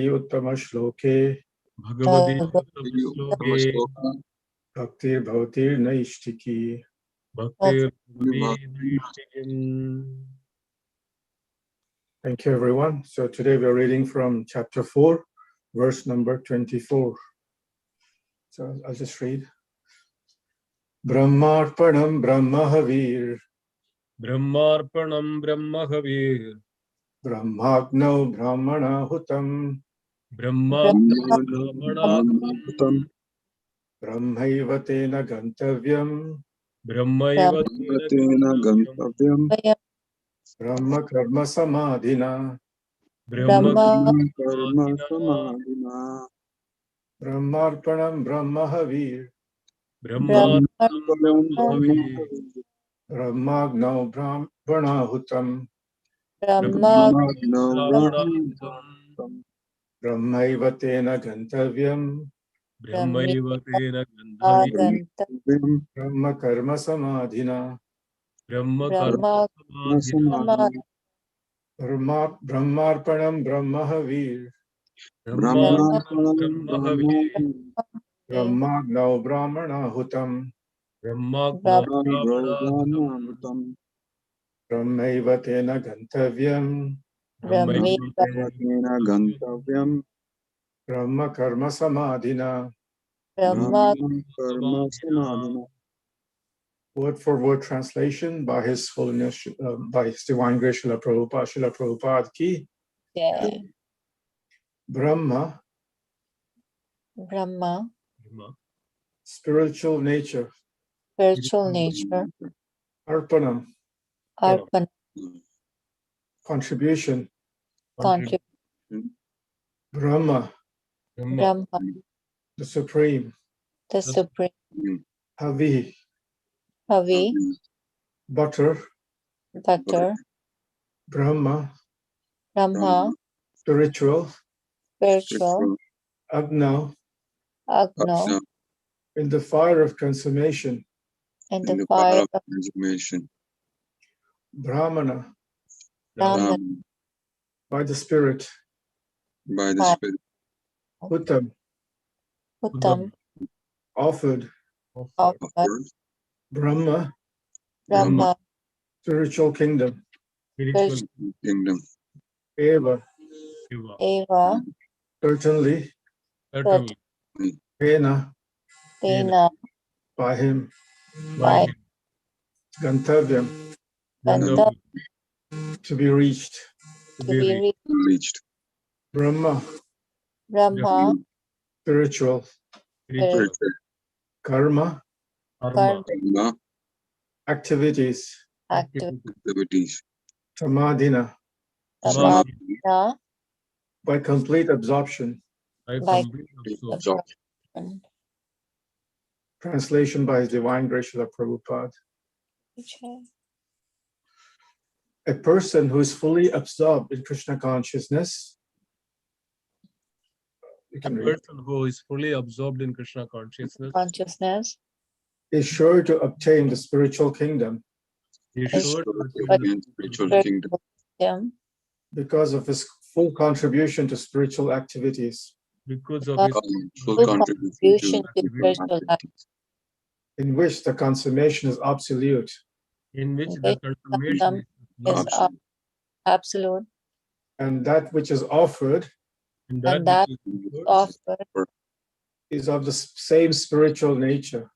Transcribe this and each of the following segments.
Uttama Shloke Bhagavati Shloke Bhaktir Bhautir Naishtiki. Bhaktir Naishtikim. Thank you, everyone. So today we're reading from chapter 4, verse number 24. So I'll just read. Brahmarpanam Brahmahavir Brahmarpanam Brahmahavir Brahmagno Brahmanahutam Brahmanahutam Brahmaivatena Gantavyam Brahmaivatena Gantavyam Brahma Karma Samadhina Brahma Karma Samadhina Brahmarpanam Brahmahavir Brahmarpanam Brahmahavir Brahmagno Brahmanahutam Brahmanahutam Brahmaivatena Gantavyam Brahmaivatena Gantavyam Brahma Karma Samadhina Brahma Karma Samadhina Brahmarpanam Brahmahavir Brahmarpanam Brahmahavir Brahmagno Brahmanahutam Brahmanahutam Brahmaivatena Gantavyam Brahmaivatena Gantavyam Brahma Karma Samadhina. Brahma Karma Samadhina. Word for word translation by His Holiness, by His Divine Grace Srila Prabhupada, Srila Prabhupada ki. Brahma, spiritual nature. Arpanam, contribution. Brahma, the supreme. Havi, butter. Brahma, spiritual. Agna, in the fire of consummation. Brahmana, by the spirit. Uttam, offered. Brahma, spiritual kingdom. Eva, certainly. Pena, by him. Gantavyam, to be reached. Brahma, spiritual. Karma, activities. Samadhina, by complete absorption. Translation by His Divine Grace Srila Prabhupada. A person who is fully absorbed in Krishna consciousness. A person who is fully absorbed in Krishna consciousness is sure to obtain the spiritual kingdom. Because of his full contribution to spiritual activities. Because of his full contribution to spiritual activities. In which the consummation is absolute. In which the consummation is absolute. And that which is offered, is of the same spiritual nature.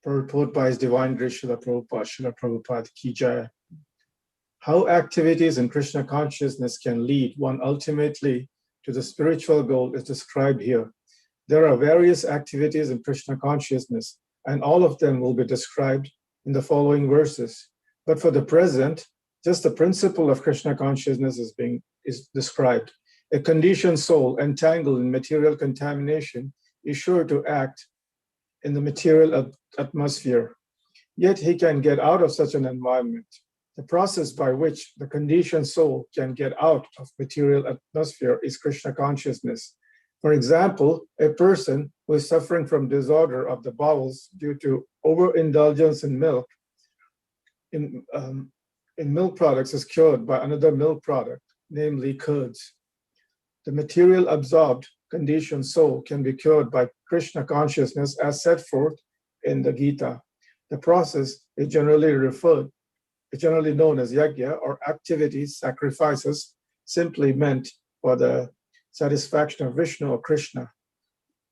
Purport by His Divine Grace Srila Prabhupada, Srila Prabhupada ki jai. How activities in Krishna consciousness can lead one ultimately to the spiritual goal is described here. There are various activities in Krishna consciousness, and all of them will be described in the following verses. But for the present, just the principle of Krishna consciousness is described. A conditioned soul entangled in material contamination is sure to act in the material atmosphere. Yet he can get out of such an environment. The process by which the conditioned soul can get out of material atmosphere is Krishna consciousness. For example, a person who is suffering from disorder of the bowels due to overindulgence in milk in milk products is cured by another milk product, namely curds. The material absorbed conditioned soul can be cured by Krishna consciousness as set forth in the Gita. The process is generally known as yajna or activities, sacrifices, simply meant for the satisfaction of Vishnu or Krishna.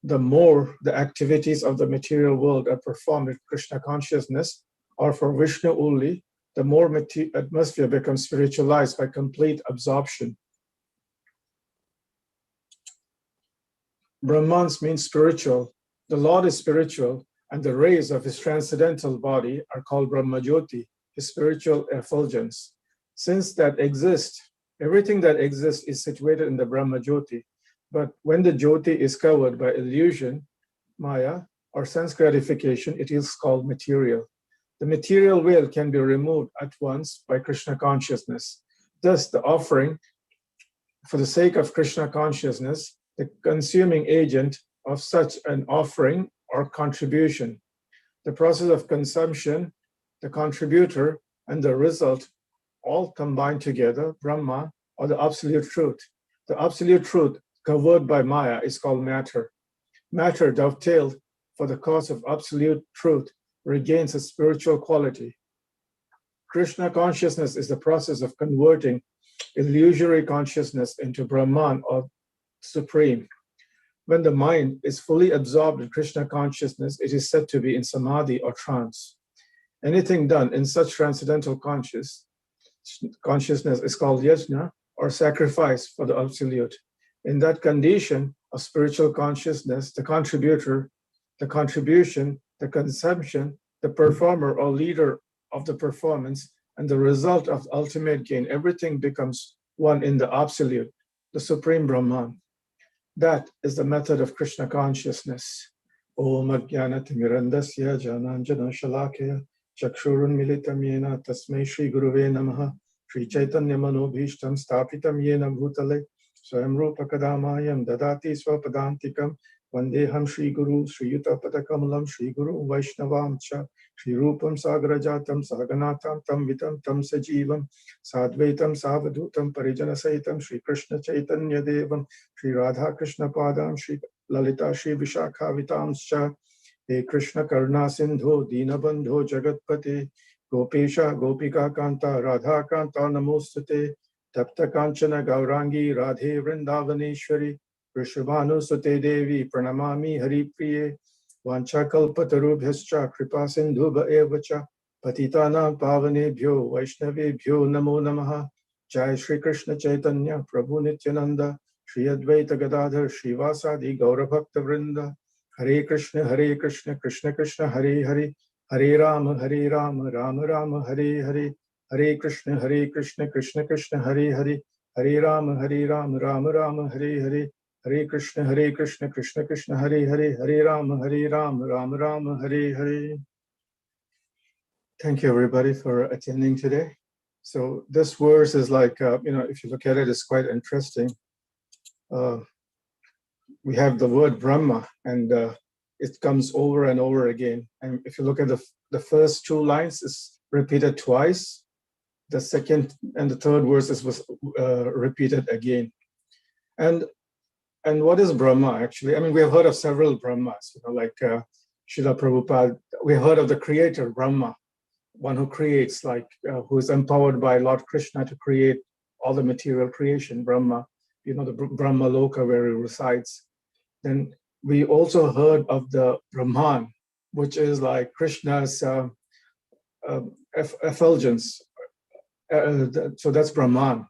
The more the activities of the material world are performed with Krishna consciousness or for Vishnu only, the more atmosphere becomes spiritualized by complete absorption. Brahmans means spiritual. The Lord is spiritual, and the rays of his transcendental body are called Brahmajyoti, his spiritual effulgence. Since that exists, everything that exists is situated in the Brahmajyoti. But when the Jyoti is covered by illusion, Maya, or sense gratification, it is called material. The material veil can be removed at once by Krishna consciousness. Thus, the offering, for the sake of Krishna consciousness, the consuming agent of such an offering or contribution. The process of consumption, the contributor, and the result all combined together, Brahma, or the absolute truth. The absolute truth covered by Maya is called matter. Matter dovetailed for the cause of absolute truth regains its spiritual quality. Krishna consciousness is the process of converting illusory consciousness into Brahman or Supreme. When the mind is fully absorbed in Krishna consciousness, it is said to be in samadhi or trance. Anything done in such transcendental consciousness is called yajna or sacrifice for the absolute. In that condition of spiritual consciousness, the contributor, the contribution, the consumption, the performer or leader of the performance, and the result of ultimate gain, everything becomes one in the absolute, the Supreme Brahman. That is the method of Krishna consciousness. Om Ajnanatimirandasya Jananjana Shalakaya Chakshurun Militam Yena Tasmai Shri Guruve Namaha Shri Chaitanya Manobhishtam Stapitam Yena Bhutale Swayam Rupa Kadamayam Dadati Swapadantikam Vandeham Shri Guru Shri Yuta Padakamalam Shri Guru Vaishnavam Cha Shri Rupam Sagrajatam Saganatam Tam Vitam Tam Sajivam Sadvaitam Savadutam Parijana Saitam Shri Krishna Chaitanya Devam Shri Radha Krishna Padam Shri Lalita Shri Vishakha Vitamscha He Krishna Karna Sindho Dinabandho Jagatpate Gopesha Gopika Kanta Radha Kanta Namostate Tapta Kanchana Gaurangi Radhe Vrindavaneshwari Vrishabhanu Sute Devi Pranamami Hari Priye Vanchakalpatarubhyascha Kripa Sindhuba Evacha Patitanam Pavanebhyo Vaishnavebhyo Namo Namaha Jai Shri Krishna Chaitanya Prabhu Nityananda Shri Advaita Gadadhar Srivasadi Gaurabhakta Vrinda Hare Krishna Krishna Krishna Hare Hare Hare Rama Rama Rama Hare Hare Hare Krishna Krishna Krishna Hare Hare Hare Rama Rama Rama Hare Hare Hare Krishna Krishna Krishna Hare Hare Hare Rama Rama Rama Hare Hare. Thank you everybody for attending today. So this verse is like, if you look at it, it's quite interesting. We have the word Brahma, and it comes over and over again. And if you look at the first two lines, it's repeated twice. The second and the third verses was repeated again. And what is Brahma actually? I mean, we have heard of several Brahmas, like Srila Prabhupada. We heard of the creator Brahma, one who creates, who is empowered by Lord Krishna to create all the material creation, Brahma, the Brahma Loka where he resides. Then we also heard of the Brahman, which is like Krishna's effulgence. So that's Brahman.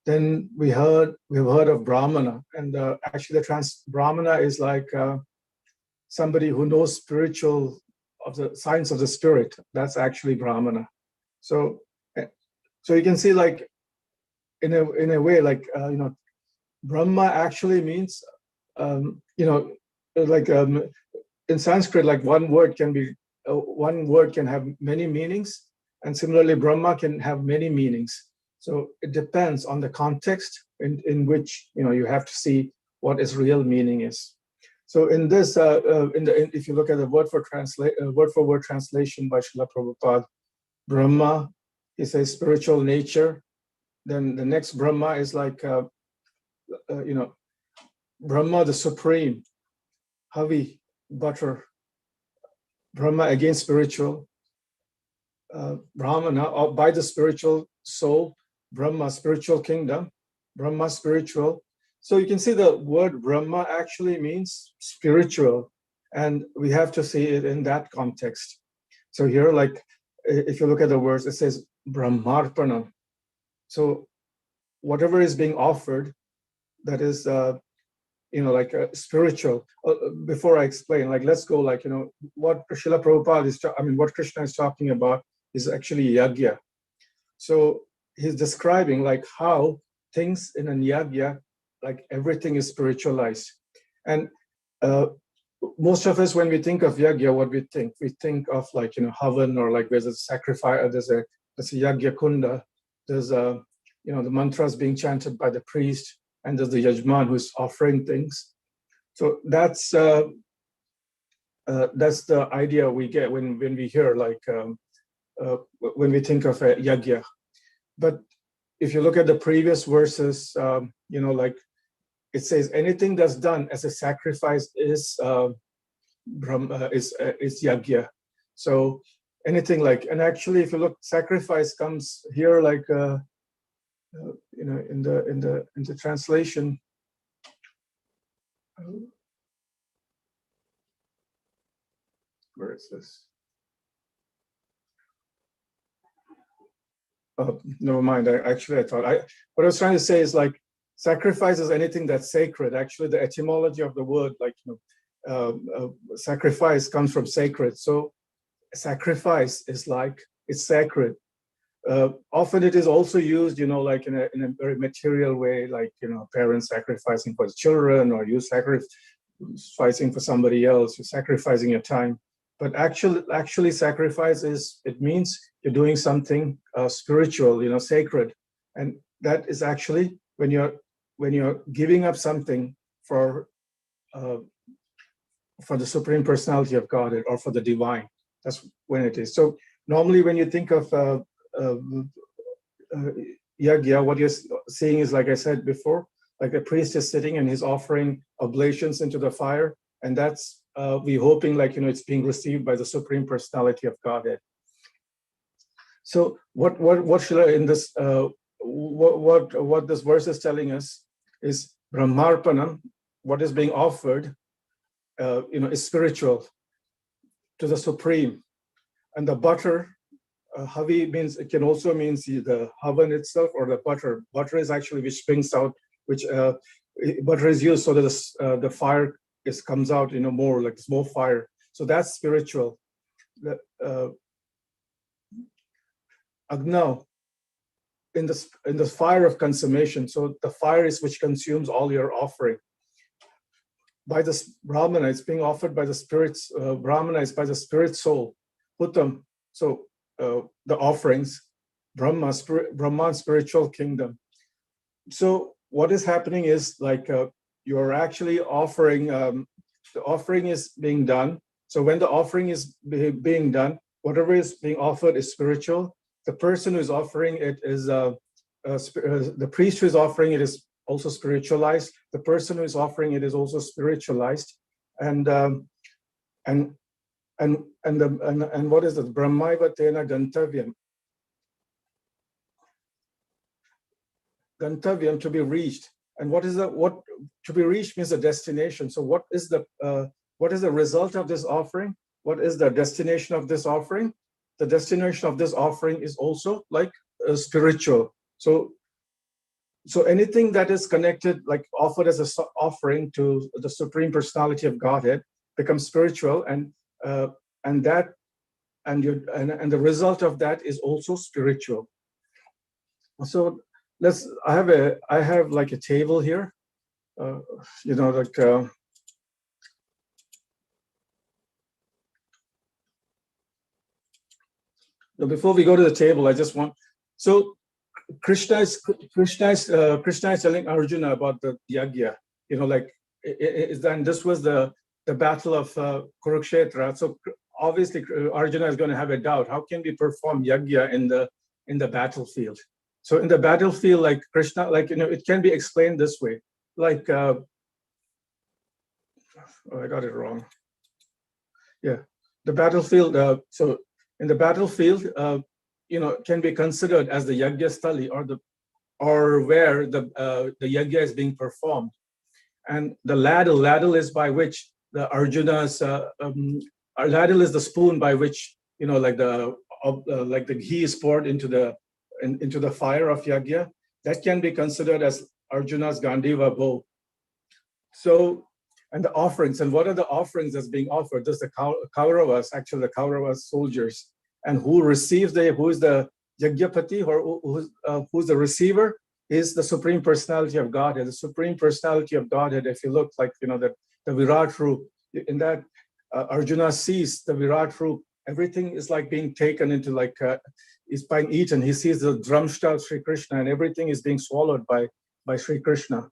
Then we've heard of Brahmana, and actually Brahmana is like somebody who knows spiritual of the science of the spirit. That's actually Brahmana. So you can see, like in a way, Brahma actually means in Sanskrit, like one word can have many meanings, and similarly Brahma can have many meanings. So it depends on the context in which you have to see what its real meaning is. So in this, if you look at the word for word translation by Srila Prabhupada, Brahma he says spiritual nature. Then the next Brahma is like, Brahma, the supreme, Havi, butter. Brahma, again, spiritual. Brahmana, by the spiritual soul. Brahma, spiritual kingdom. Brahma, spiritual. So you can see the word Brahma actually means spiritual. And we have to see it in that context. So here, like, if you look at the words, it says Brahmarpanam. So whatever is being offered, that is, like spiritual. Before I explain, like, let's go, like, what Srila Prabhupada is, what Krishna is talking about is actually yagya. So he's describing like how things in a yagya, like everything is spiritualized. And most of us, when we think of yagya, what we think? We think of like, havan, or like there's a sacrifice, there's a yagya kunda, there's the mantras being chanted by the priest, and there's the yajman who's offering things. So that's the idea we get when we hear like, when we think of a yagya. But if you look at the previous verses, like it says anything that's done as a sacrifice is yagya. So anything like, and actually, if you look, sacrifice comes here like, in the translation. Where is this? Oh, never mind. I thought what I was trying to say is like, sacrifice is anything that's sacred. Actually, the etymology of the word, like, sacrifice comes from sacred. So sacrifice is like, it's sacred. Often it is also used, like in a very material way, like, parents sacrificing for the children, or you sacrificing for somebody else, you're sacrificing your time. But actually sacrifice it means you're doing something spiritual, sacred. And that is actually when you're giving up something for the Supreme Personality of Godhead, or for the divine. That's when it is. So normally when you think of yagya, what you're seeing is, like I said before, like a priest is sitting and he's offering oblations into the fire, and that's we hoping like, it's being received by the Supreme Personality of Godhead. So what should I, in this what this verse is telling us is Brahmarpanam, what is being offered, is spiritual to the Supreme. And the butter, havi means, it can also mean the havan itself, or the butter. Butter is actually which springs out, which butter is used so that the fire comes out, more like it's more fire. So that's spiritual. Agna, in the fire of consummation. So the fire is which consumes all your offering. By the Brahmana, it's being offered by the spirits. Brahmana is by the spirit soul. Uttam. So the offerings, Brahman, spiritual kingdom. So what is happening is like, you're actually offering, the offering is being done. So when the offering is being done, whatever is being offered is spiritual. The person who is offering it is, the priest who is offering it is also spiritualized. The person who is offering it is also spiritualized. And what is it? Brahmaiva tena gantavyam. Gantavyam, to be reached. And what to be reached means the destination. So what is the result of this offering? What is the destination of this offering? The destination of this offering is also like spiritual. So anything that is connected, like offered as an offering to the Supreme Personality of Godhead, becomes spiritual, and the result of that is also spiritual. So I have like a table here, before we go to the table, I just want, so Krishna is telling Arjuna about the yagya, and this was the battle of Kurukshetra. So obviously Arjuna is going to have a doubt. How can we perform yagya in in the battlefield. So in the battlefield, like Krishna, like, it can be explained this way. Like, oh, I got it wrong. Yeah, the battlefield. So in the battlefield, can be considered as the yajna stali, or where the yajna is being performed. And the ladle is by which the Arjuna's ladle is the spoon by which, like the ghee is poured into the fire of yajna. That can be considered as Arjuna's Gandiva bow. So, and the offerings, and what are the offerings that's being offered? There's the Kauravas, actually the Kauravas soldiers, and who is the Yagyapati, or who's the receiver, is the Supreme Personality of Godhead. The Supreme Personality of Godhead, if you look, like, the Virat Roop, in that Arjuna sees the Virat Roop, everything is like being taken into, like, is being eaten. He sees the Dramshta of Sri Krishna, and everything is being swallowed by Sri Krishna.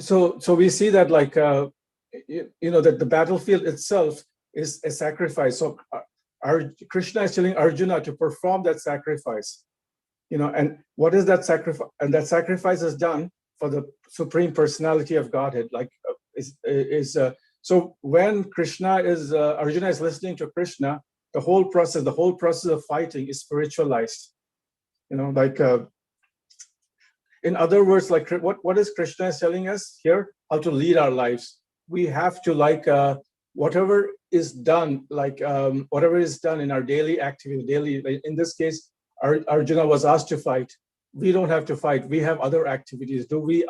So we see that, like, that the battlefield itself is a sacrifice. So Krishna is telling Arjuna to perform that sacrifice, and what is that sacrifice? And that sacrifice is done for the Supreme Personality of Godhead. Like, so when Arjuna is listening to Krishna, the whole process of fighting is spiritualized. Like, in other words, like, what is Krishna is telling us here? How to lead our lives. We have to, like, whatever is done, like, whatever is done in our daily activity, in this case, Arjuna was asked to fight. We don't have to fight. We have other activities. We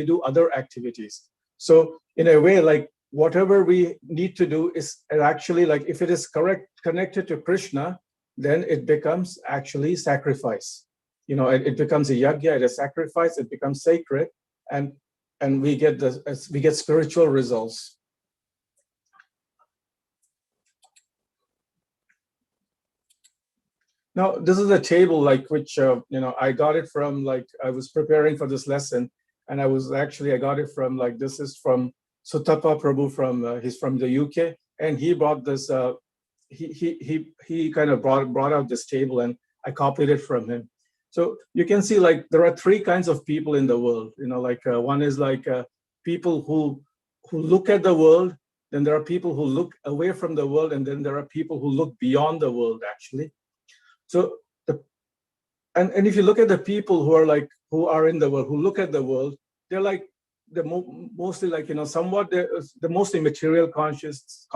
do other activities. So in a way, like, whatever we need to do is actually, like, if it is connected to Krishna, then it becomes actually sacrifice. It becomes a yajna, a sacrifice. It becomes sacred, and we get spiritual results. Now, this is a table, like, which I got it from, like, I was preparing for this lesson, and I got it from, like, this is from Sutapa Prabhu, he's from the UK, and he brought this. He kind of brought out this table, and I copied it from him. So you can see, like, there are three kinds of people in the world. Like, one is, like, people who look at the world. Then there are people who look away from the world, and then there are people who look beyond the world, actually. So and if you look at the people who are in the world, who look at the world, they're like mostly, like, somewhat the mostly material conscious.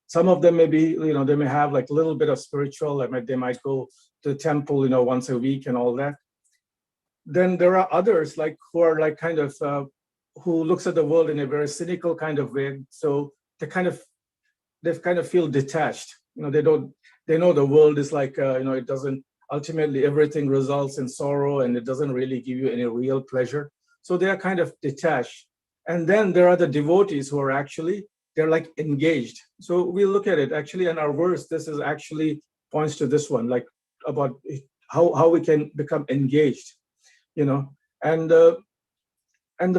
Some of them may be, they may have, like, a little bit of spiritual. They might go to the temple, once a week and all that. Then there are others, like, who are, like, kind of who looks at the world in a very cynical kind of way. So they kind of feel detached. They know the world is like, it doesn't, ultimately everything results in sorrow, and it doesn't really give you any real pleasure. So they are kind of detached. And then there are the devotees who are actually, they're, like, engaged. So we look at it actually in our verse. This is actually points to this one, like, about how we can become engaged, and the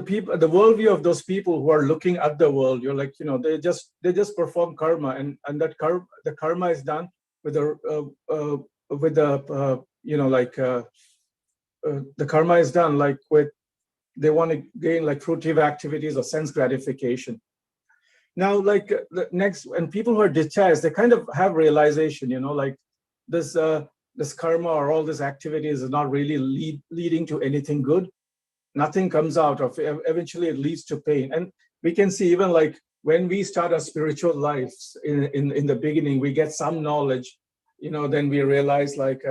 people, the worldview of those people who are looking at the world, you're like, they just perform karma, and that the karma is done with the karma is done, like, with, they want to gain, like, fruitive activities or sense gratification. Now, like, the next, and people who are detached, they kind of have realization, like, this karma or all these activities is not really leading to anything good. Nothing comes out of it. Eventually it leads to pain. And we can see, even, like, when we start our spiritual lives, in the beginning, we get some knowledge, then we realize, like,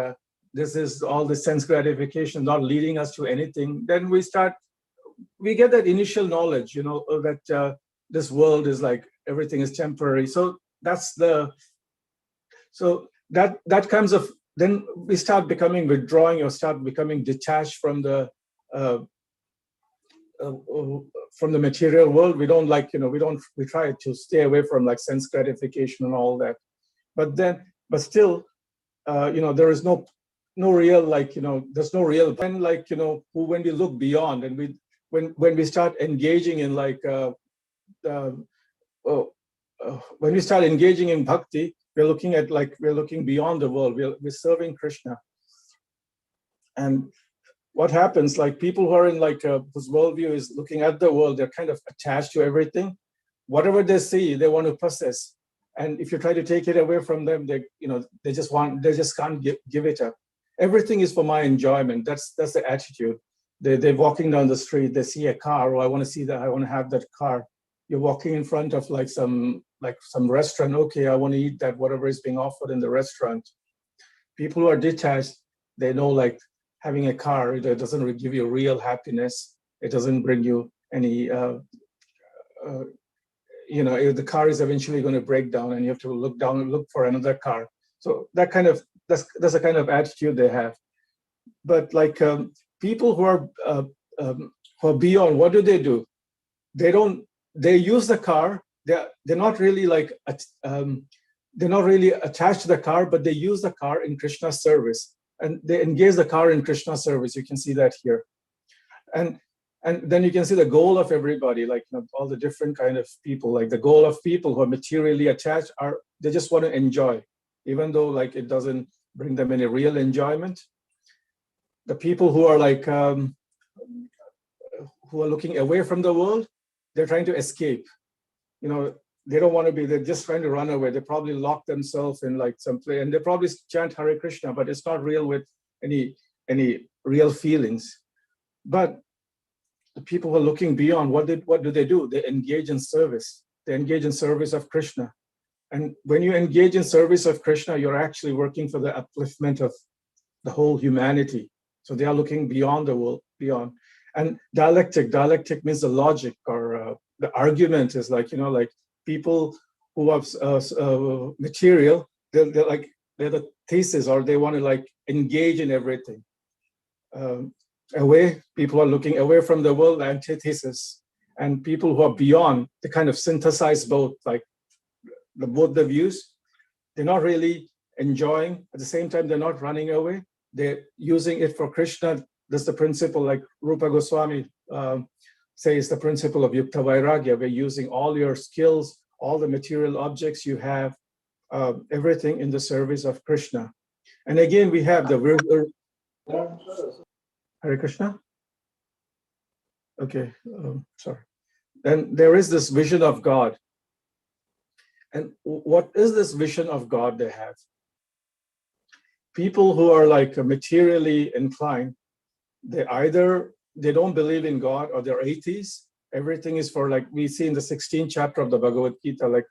this is all the sense gratification not leading us to anything. Then we get that initial knowledge, that this world is, like, everything is temporary. So that comes of, then we start becoming withdrawing, or start becoming detached from the material world. We don't, like, we try to stay away from, like, sense gratification and all that. But still, there is no real, like, there's no real, when, like, when we look beyond, and when we start engaging in when we start engaging in bhakti, we're looking beyond the world. We're serving Krishna. And what happens, like people who are in whose worldview is looking at the world, they're kind of attached to everything. Whatever they see, they want to possess. And if you try to take it away from them, they just can't give it up. Everything is for my enjoyment. That's the attitude. They're walking down the street, they see a car, I want to see that, I want to have that car. You're walking in front of some restaurant, okay, I want to eat that, whatever is being offered in the restaurant. People who are detached, they know having a car, it doesn't give you real happiness. It doesn't bring you any, the car is eventually going to break down and you have to look down and look for another car. So that's the kind of attitude they have. But people who are beyond, what do? They use the car. They're not really they're not really attached to the car, but they use the car in Krishna's service, and they engage the car in Krishna's service. You can see that here, and then you can see the goal of everybody, all the different kind of people. The goal of people who are materially attached they just want to enjoy, even though it doesn't bring them any real enjoyment. The people who are who are looking away from the world, they're trying to escape. They don't want to be, they're just trying to run away. They probably lock themselves in some place, and they probably chant Hare Krishna, but it's not real with any real feelings. But the people who are looking beyond, what do they do? They engage in service. They engage in service of Krishna. And when you engage in service of Krishna, you're actually working for the upliftment of the whole humanity. So they are looking beyond the world, beyond. And dialectic means the logic, or the argument is people who have material, they're the thesis, or they want to engage in everything. People are looking away from the world, antithesis. And people who are beyond, they kind of synthesize both, both the views. They're not really enjoying, at the same time they're not running away. They're using it for Krishna. That's the principle, Rupa Goswami says, the principle of Yukta Vairagya, where using all your skills, all the material objects you have, everything in the service of Krishna. And again, we have the Hare Krishna? Okay, sorry. Then there is this vision of God. And what is this vision of God they have? People who are materially inclined, they don't believe in God, or they're atheists. Everything is for, we see in the 16th chapter of the Bhagavad Gita,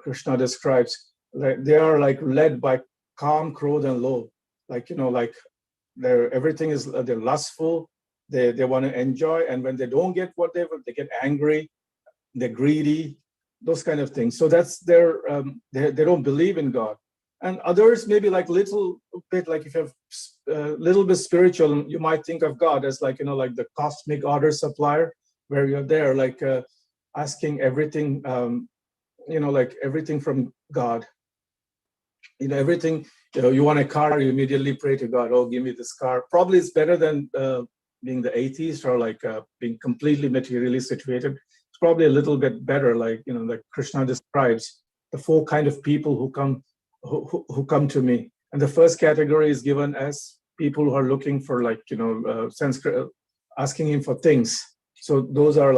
Krishna describes, they are led by calm, krodh, and lobh. They're lustful, they want to enjoy, and when they don't get whatever, they get angry, they're greedy, those kind of things. So that's their, they don't believe in God. And others maybe little bit, if you have a little bit spiritual, you might think of God as the cosmic order supplier, where you're there asking everything, everything from God. Everything, you want a car, you immediately pray to God, oh, give me this car. Probably it's better than being the atheist, or being completely materially situated. It's probably a little bit better, like Krishna describes the four kind of people who come to me. And the first category is given as people who are looking for asking him for things. So those are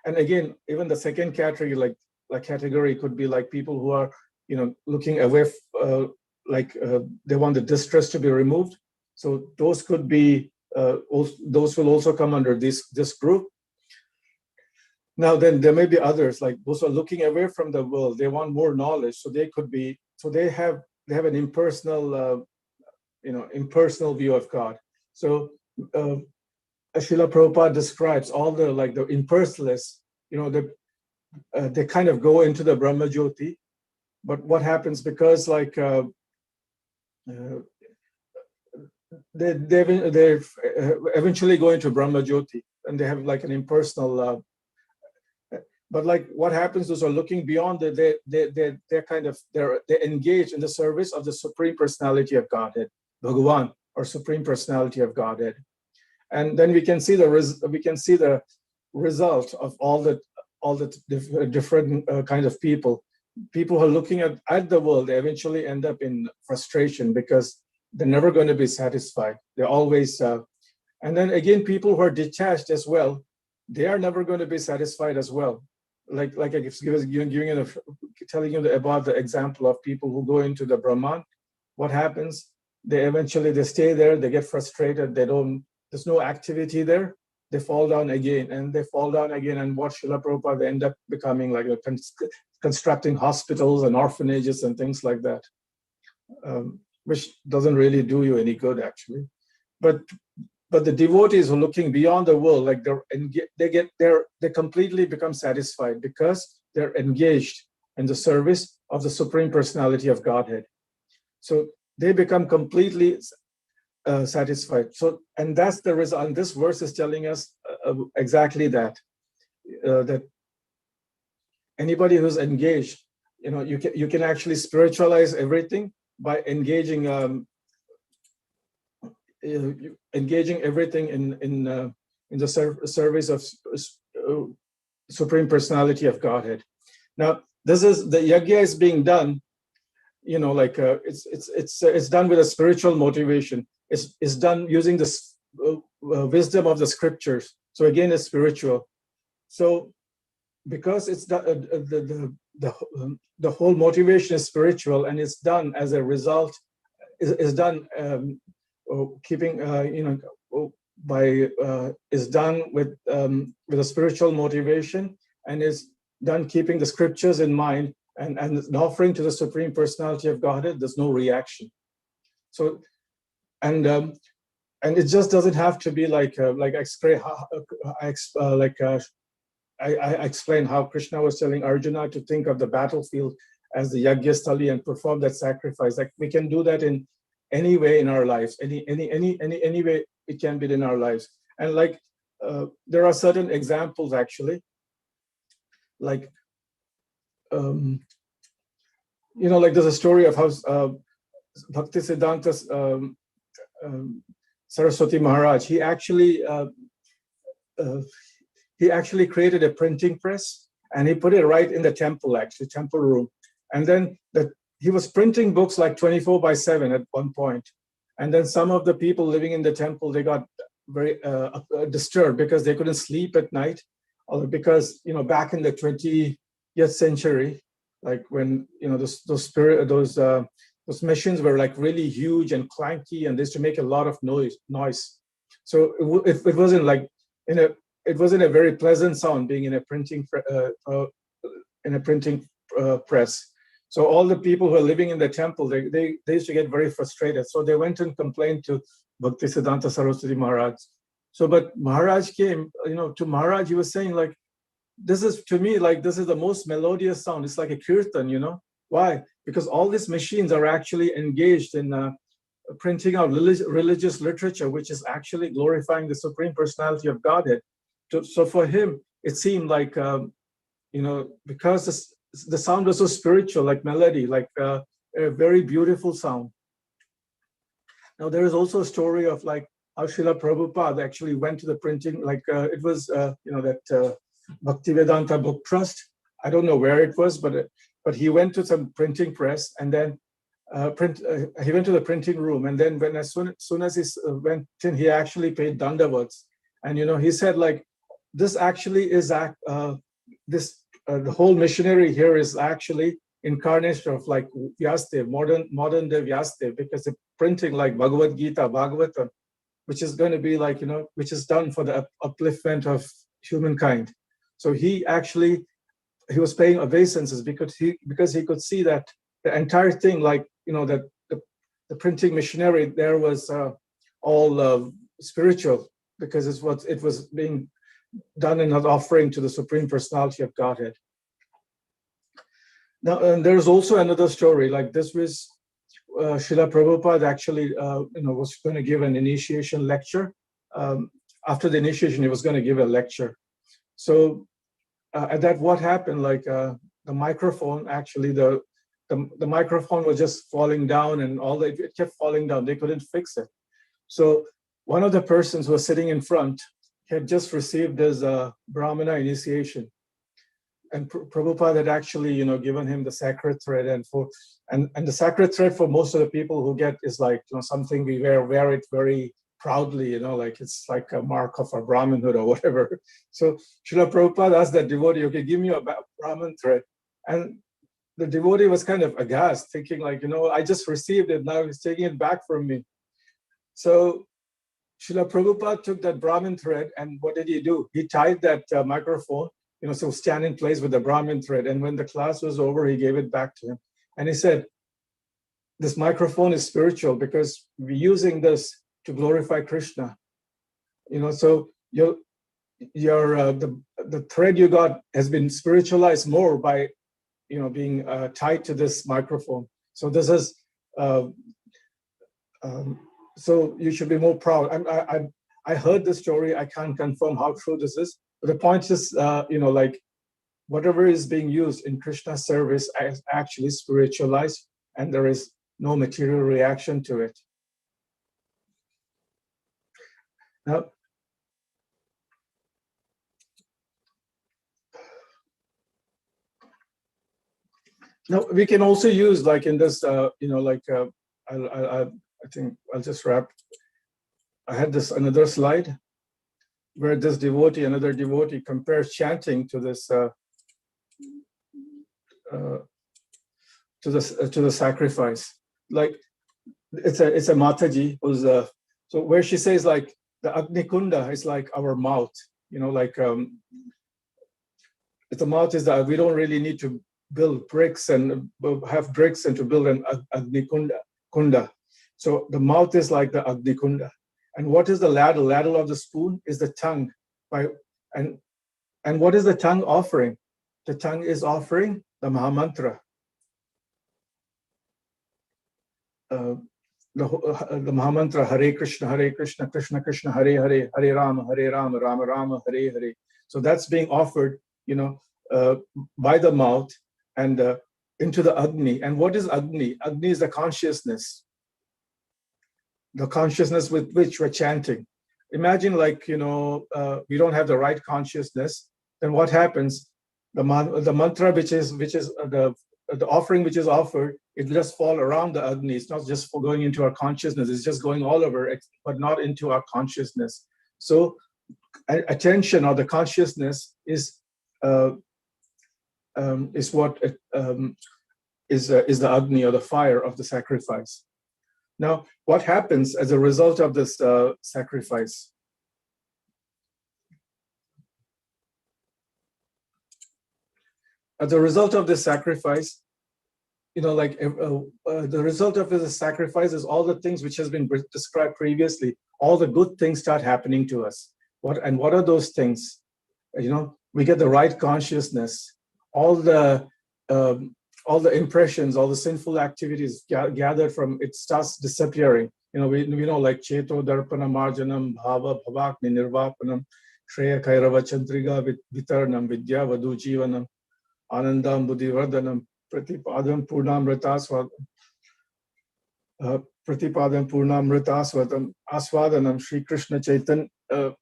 and again, even the second category, category could be people who are looking away, they want the distress to be removed. So those could be those will also come under this group. Now then, there may be others, those who are looking away from the world. They want more knowledge, so they have an impersonal impersonal view of God. So Srila Prabhupada describes all the impersonalists, they kind of go into the Brahma Jyoti. But what happens, because they're eventually going to Brahma Jyoti, and they have an impersonal. But what happens, those are looking beyond. They're engaged in the service of the Supreme Personality of Godhead, Bhagavan. or Supreme Personality of Godhead. And then we can see the result of all the different kind of people who are looking at the world. They eventually end up in frustration because they're never going to be satisfied. They're always and then again, people who are detached as well, they are never going to be satisfied as well. Like I was telling you about the example of people who go into the Brahman. What happens? They stay there. They get frustrated. There's no activity there. They fall down again, and they fall down again. And what Srila Prabhupada, they end up becoming like constructing hospitals and orphanages and things like that, which doesn't really do you any good, actually. But the devotees who are looking beyond the world, like they completely become satisfied because they're engaged in the service of the Supreme Personality of Godhead. So they become completely satisfied. So, and that's the result. And this verse is telling us exactly that. That anybody who's engaged, you can actually spiritualize everything by engaging everything in the service of Supreme Personality of Godhead. Now, the yajna is being done, it's done with a spiritual motivation. It's done using the wisdom of the scriptures. So again, it's spiritual. So because it's the whole motivation is spiritual, and it's done as a result, is done keeping is done with a spiritual motivation, and is done keeping the scriptures in mind, and an offering to the Supreme Personality of Godhead. There's no reaction. So and it just doesn't have to be I explained how Krishna was telling Arjuna to think of the battlefield as the Yagyastali and perform that sacrifice. Like, we can do that in any way in our lives, any way it can be in our lives. And there are certain examples, actually, like there's a story of how Bhaktisiddhanta Saraswati Maharaj, he actually created a printing press, and he put it right in the temple room. And then he was printing books like 24/7 at one point. And then some of the people living in the temple, they got very disturbed because they couldn't sleep at night, or because back in the 20th century, like when those machines were like really huge and clanky, and they used to make a lot of noise. So it wasn't like it wasn't a very pleasant sound being in a printing press. So all the people who are living in the temple, they used to get very frustrated. So they went and complained to Bhaktisiddhanta Saraswati Maharaj. So, but Maharaj came, to Maharaj, he was saying, like, this is the most melodious sound. It's like a kirtan, Why? Because all these machines are actually engaged in printing out religious literature, which is actually glorifying the Supreme Personality of Godhead. So for him, it seemed like, because the sound was so spiritual, like melody, like a very beautiful sound. Now, there is also a story of like how Srila Prabhupada actually went to the printing, it was, that Bhaktivedanta Book Trust. I don't know where it was, but he went to some printing press, and then he went to the printing room, and then as soon as he went in, he actually paid dandavats, and he said, like, this actually is the whole machinery here is actually incarnation of like Vyastev, modern day Vyastev, because they're printing like Bhagavad Gita, Bhagavatam, which is going to be like which is done for the upliftment of humankind. So he was paying obeisances because he could see that the entire thing, like that the printing machinery there was all spiritual, because it was being done in an offering to the Supreme Personality of Godhead. Now, and there's also another story. Like, this was Srila Prabhupada actually was going to give an initiation lecture. After the initiation, he was going to give a lecture. So at that, what happened? Like the microphone, actually, the microphone was just falling down, and it kept falling down. They couldn't fix it. So one of the persons who was sitting in front had just received his Brahmana initiation. And Prabhupada had actually, given him the sacred thread, and the sacred thread for most of the people who get is like, something we wear it very proudly, like it's like a mark of our Brahmanhood or whatever. So Srila Prabhupada asked that devotee, okay, give me a Brahman thread. And the devotee was kind of aghast, thinking like, I just received it, now he's taking it back from me. So Srila Prabhupada took that Brahmin thread, and what did he do? He tied that microphone, so stand in place with the Brahmin thread. And when the class was over, he gave it back to him. And he said, this microphone is spiritual because we're using this to glorify Krishna. So the thread you got has been spiritualized more by, being tied to this microphone. So this is, so you should be more proud. I heard the story. I can't confirm how true this is. But the point is, like whatever is being used in Krishna's service is actually spiritualized, and there is no material reaction to it. Now we can also use, like in this, I think I'll just wrap. I had this another slide where this devotee, another devotee, compares chanting to this to the sacrifice. Like it's a Mataji who's so where she says like the Agni Kunda is like our mouth, like the mouth is that we don't really need to build bricks and have bricks and to build an Agni Kunda. So the mouth is like the Agni Kunda. And what is the ladle? Ladle of the spoon is the tongue. And what is the tongue offering? The tongue is offering the Mahamantra. The Mahamantra, Hare Krishna, Krishna Krishna, Hare Hare, Hare Rama, Rama Rama, Hare Hare. So that's being offered, by the mouth and into the Agni. And what is Agni? Agni is the consciousness with which we're chanting. Imagine like, we don't have the right consciousness, then what happens? The mantra which is the offering which is offered, it just fall around the Agni. It's not just for going into our consciousness, it's just going all over, but not into our consciousness. So attention or the consciousness is what is the Agni or the fire of the sacrifice. Now, what happens as a result of this sacrifice? As a result of this sacrifice, the result of this sacrifice is all the things which has been described previously. All the good things start happening to us. What are those things? We get the right consciousness. All the impressions, all the sinful activities gathered from it starts disappearing. We know like Cheto Darpana Marjanam, Bhava Bhavakni Nirvapanam, Shreya Kairava Chandriga Vitarnam, Vidya Vadu Jivanam, Anandam Buddhivardhanam, Pratipadam Purnamritaswadam, Aswadanam, Sri Krishna Chaitan Param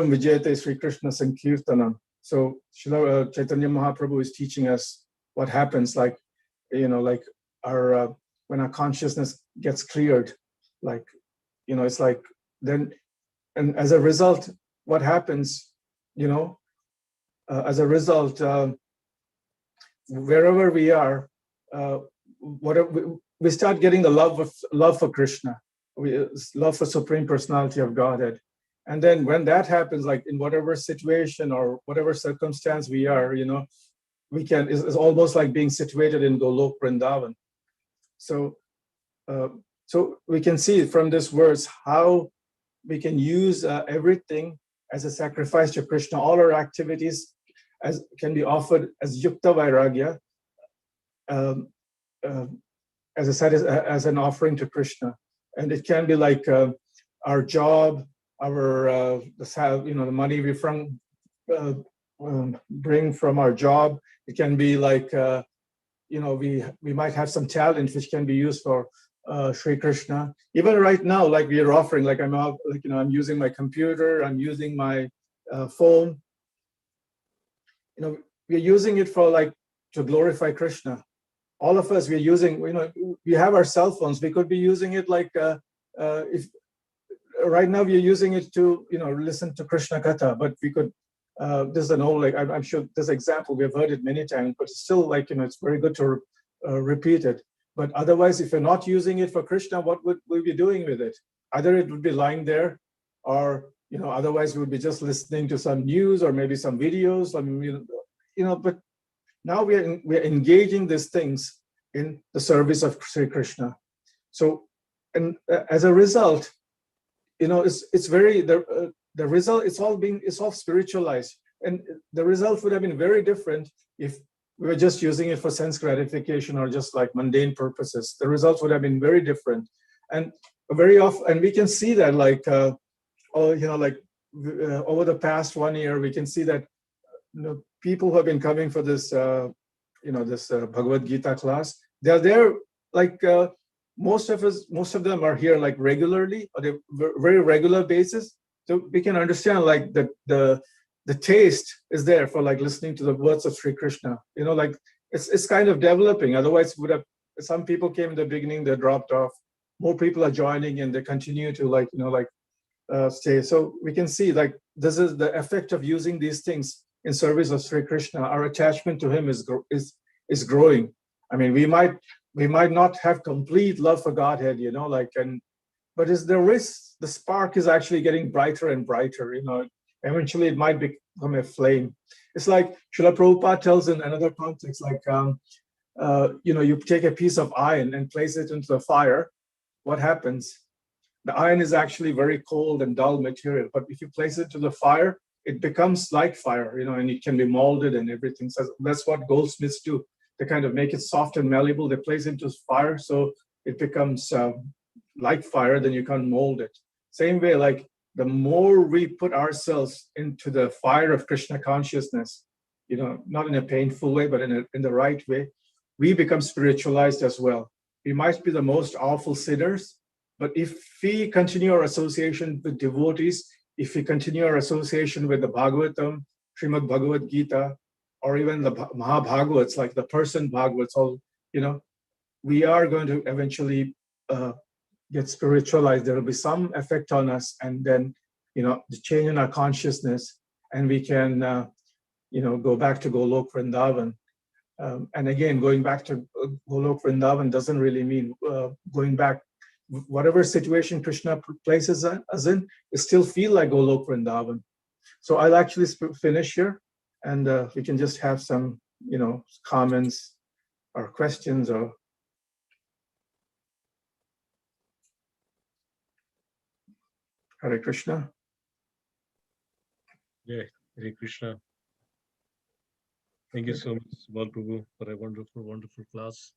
Vijayate Sri Krishna Sankirtanam. So Srila Chaitanya Mahaprabhu is teaching us what happens, like, like our when our consciousness gets cleared, like, it's like then, and as a result, what happens, as a result, wherever we are, we start getting the love for Krishna, love for Supreme Personality of Godhead. And then when that happens, like in whatever situation or whatever circumstance we are, we can, it's almost like being situated in Golok Vrindavan. So we can see from this verse how we can use everything as a sacrifice to Krishna. All our activities can be offered as Yukta Vairagya, as an offering to Krishna. And it can be like our job, our the money we bring from our job. It can be like we might have some talent which can be used for Sri Krishna. Even right now, like we are offering, like I'm out, like, you know, I'm using my computer, I'm using my phone. You know, we're using it for like to glorify Krishna. All of us, we're using, you know, we have our cell phones. We could be using it like if right now we're using it to, you know, listen to Krishna Katha, but we could. This is an old, like I'm sure this example we've heard it many times, but it's still like, you know, it's very good to repeat it. But otherwise, if you're not using it for Krishna, what would we be doing with it? Either it would be lying there, or, you know, otherwise we would be just listening to some news or maybe some videos. I mean, you know, but now we're engaging these things in the service of Sri Krishna. So, and as a result, you know, it's very the result. It's all spiritualized, and the result would have been very different if we were just using it for sense gratification or just like mundane purposes. The results would have been very different, and very often, and we can see that like, you know, like over the past 1 year, we can see that, you know, people who have been coming for this, you know, this Bhagavad Gita class, they're there like. Most of them are here like regularly, or they very regular basis. So we can understand like the taste is there for like listening to the words of Sri Krishna. You know, like it's kind of developing. Otherwise, would have some people came in the beginning, they dropped off. More people are joining, and they continue to like, you know, like stay. So we can see like this is the effect of using these things in service of Sri Krishna. Our attachment to him is growing. I mean, we might not have complete love for Godhead, you know, like, but is the spark is actually getting brighter and brighter, you know. Eventually it might become a flame. It's like Srila Prabhupada tells in another context, like, you know, you take a piece of iron and place it into the fire. What happens? The iron is actually very cold and dull material, but if you place it to the fire, it becomes like fire, you know, and it can be molded and everything. So that's what goldsmiths do. They kind of make it soft and malleable. They place it into fire, so it becomes like fire. Then you can't mold it. Same way, like the more we put ourselves into the fire of Krishna consciousness, you know, not in a painful way, but in the right way, we become spiritualized as well. We might be the most awful sinners, but if we continue our association with devotees, if we continue our association with the Bhagavatam, Srimad Bhagavad Gita, or even the Mahabhagavats, like the person Bhagavats, all, you know, we are going to eventually get spiritualized. There will be some effect on us, and then, you know, the change in our consciousness, and we can, you know, go back to Golok Vrindavan. And again, going back to Golok Vrindavan doesn't really mean going back. Whatever situation Krishna places us in, it still feel like Golok Vrindavan. So I'll actually finish here, and we can just have some, you know, comments or questions or. Hare Krishna. Yeah, Hare Krishna. Thank you so much, Subala Prabhu, for a wonderful, wonderful class.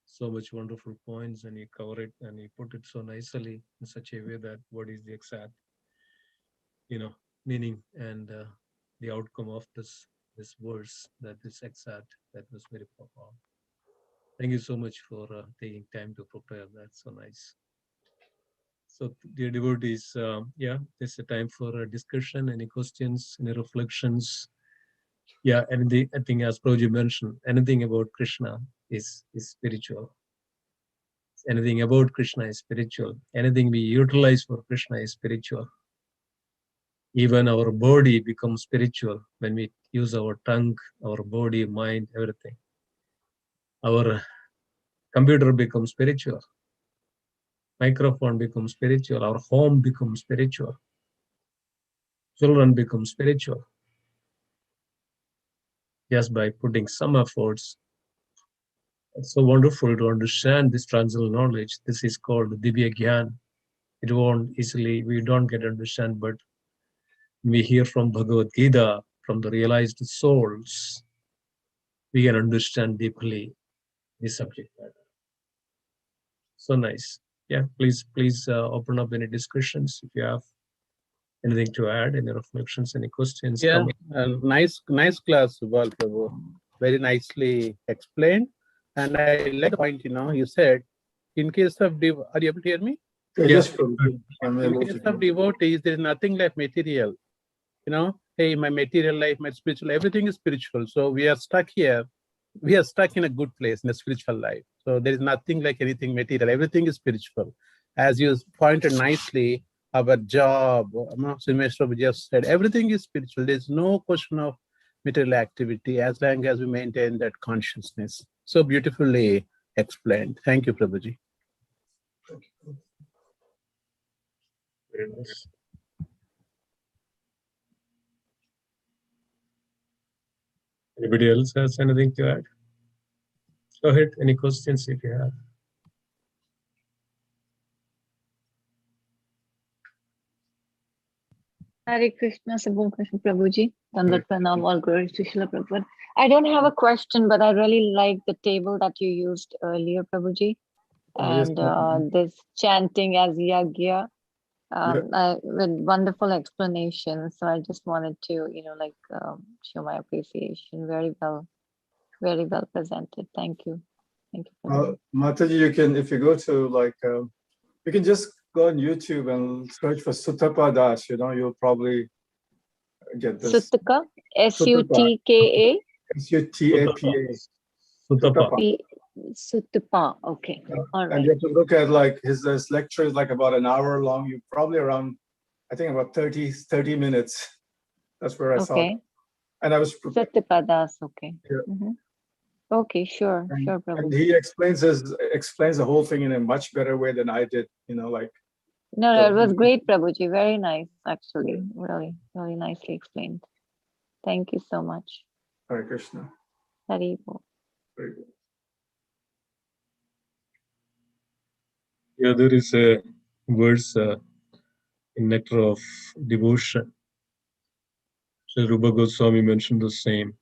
So much wonderful points, and you cover it and you put it so nicely in such a way that what is the exact, you know, meaning and the outcome of this verse, that is exact. That was very profound. Thank you so much for taking time to prepare that. So nice. So, dear devotees, yeah, it's a time for a discussion. Any questions, any reflections? Yeah, anything, I think as Prabhuji mentioned, anything about Krishna is spiritual. Anything about Krishna is spiritual. Anything we utilize for Krishna is spiritual. Even our body becomes spiritual when we use our tongue, our body, mind, everything. Our computer becomes spiritual. Microphone becomes spiritual. Our home becomes spiritual. Children become spiritual. Just by putting some efforts. It's so wonderful to understand this transcendental knowledge. This is called Divya Gyan. It won't easily, we don't get to understand, but we hear from Bhagavad Gita, from the realized souls, we can understand deeply this subject matter. So nice. Yeah, please open up any discussions if you have anything to add, any reflections, any questions. Yeah, nice class, Subala Prabhu. Very nicely explained. And I like the point, you know, you said, in case of are you able to hear me? Yes, Prabhuji. I'm In able case to. of devotees, there is nothing like material. Hey, my material life, my spiritual, everything is spiritual. So we are stuck here. We are stuck in a good place in a spiritual life. So there is nothing like anything material. Everything is spiritual. As you pointed nicely, our job, Sumesh Prabhu just said, everything is spiritual. There's no question of material activity as long as we maintain that consciousness. So beautifully explained. Thank you, Prabhuji. Very nice. Anybody else has anything to add? Go ahead. Any questions if you have? Hare Krishna, Subala Krishna Prabhuji. Dandat Pranam, all glories to Srila Prabhupada. I don't have a question, but I really like the table that you used earlier, Prabhuji. Yes, And this chanting as yagya with wonderful explanation. So I just wanted to, show my appreciation. Very well presented. Thank you. Thank you. Prabhuji. Mataji, you can, if you go to you can just go on YouTube and search for Sutapa Das, you'll probably get this. Suttaka, Sutka, Sutapa. Sutapa. Suttapa. Okay. All And right. you have to look at his lecture is about an hour long. You probably around, I think about 30 minutes. That's where I saw it. Okay. And I was Satyapadas. Okay. Yeah. Mhm. Okay. Sure. Sure, and Prabhu. he explains the whole thing in a much better way than I did, No, it was great, Prabhuji. Very nice, actually. Really, really nicely explained. Thank you so much. Hare Krishna. Hari Bol. Very good. Yeah, there is a verse in Nectar of Devotion. Sri Rupa Goswami mentioned the same.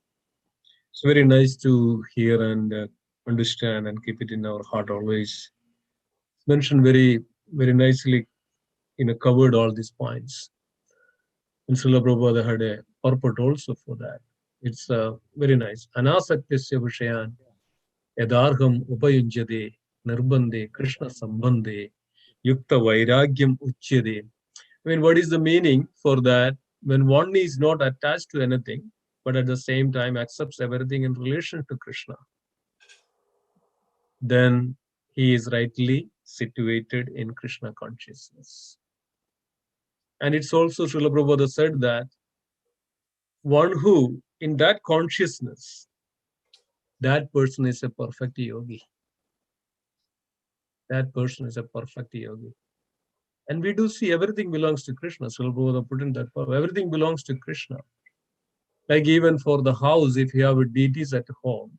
It's very nice to hear and understand and keep it in our heart always. It's mentioned very, very nicely, covered all these points. And Srila Prabhupada had a purport also for that. It's very nice. Anasakyasya vishayan yadarham upayunjade nirbande Krishna sambande yukta vairagyam uchyade. I mean, what is the meaning for that? When one is not attached to anything, but at the same time accepts everything in relation to Krishna, then he is rightly situated in Krishna consciousness. And it's also, Srila Prabhupada said that one who, in that consciousness, that person is a perfect yogi. That person is a perfect yogi. And we do see everything belongs to Krishna. Srila Prabhupada put in that part. Everything belongs to Krishna. Like even for the house, if you have deities at home,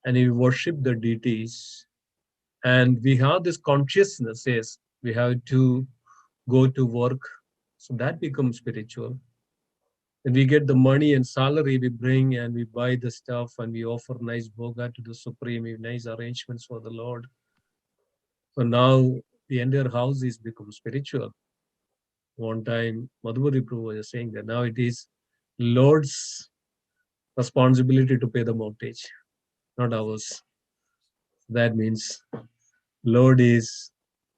and you worship the deities, and we have this consciousness, yes, we have to go to work, so that becomes spiritual. And we get the money and salary we bring and we buy the stuff and we offer nice bhoga to the Supreme, nice arrangements for the Lord. So now the entire house is become spiritual. One time Madhuri Prabhu was saying that now it is Lord's responsibility to pay the mortgage, not ours. That means Lord is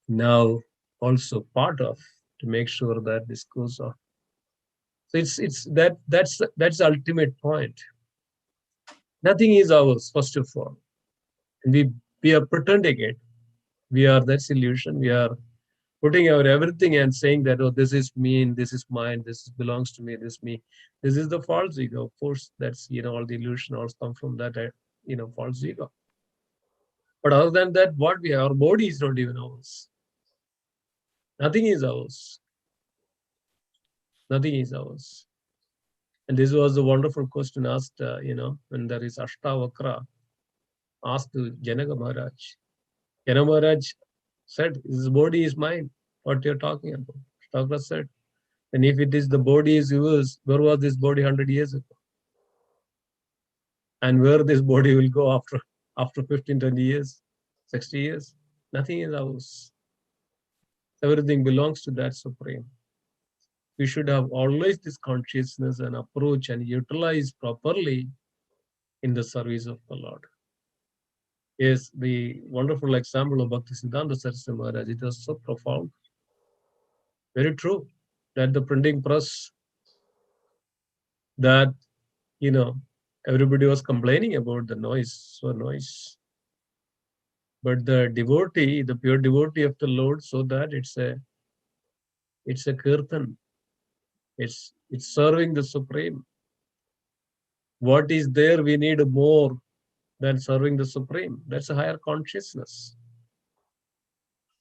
now also part of to make sure that this goes on. So that's the ultimate point. Nothing is ours, first of all. And we are pretending it. We are that illusion. We are putting our everything and saying that, oh, this is me and this is mine, this belongs to me, this is me. This is the false ego. Of course, that's all the illusion all come from that false ego. But other than that, what we have, our body is not even ours. Nothing is ours. Nothing is ours. And this was a wonderful question asked, when there is Ashtavakra, asked to Janaka Maharaj. Janaka Maharaj said, this body is mine. What you're talking about? Ashtavakra said, and if it is the body is yours, where was this body 100 years ago? And where this body will go after 15, 20 years, 60 years? Nothing is ours. Everything belongs to that Supreme. We should have always this consciousness and approach and utilize properly in the service of the Lord. is the wonderful example of Bhaktisiddhanta Saraswati Maharaj. It was so profound. Very true that the printing press, that, everybody was complaining about the noise, so noise. But the devotee, the pure devotee of the Lord, so that it's a kirtan. It's serving the Supreme. What is there, we need more than serving the Supreme. That's a higher consciousness.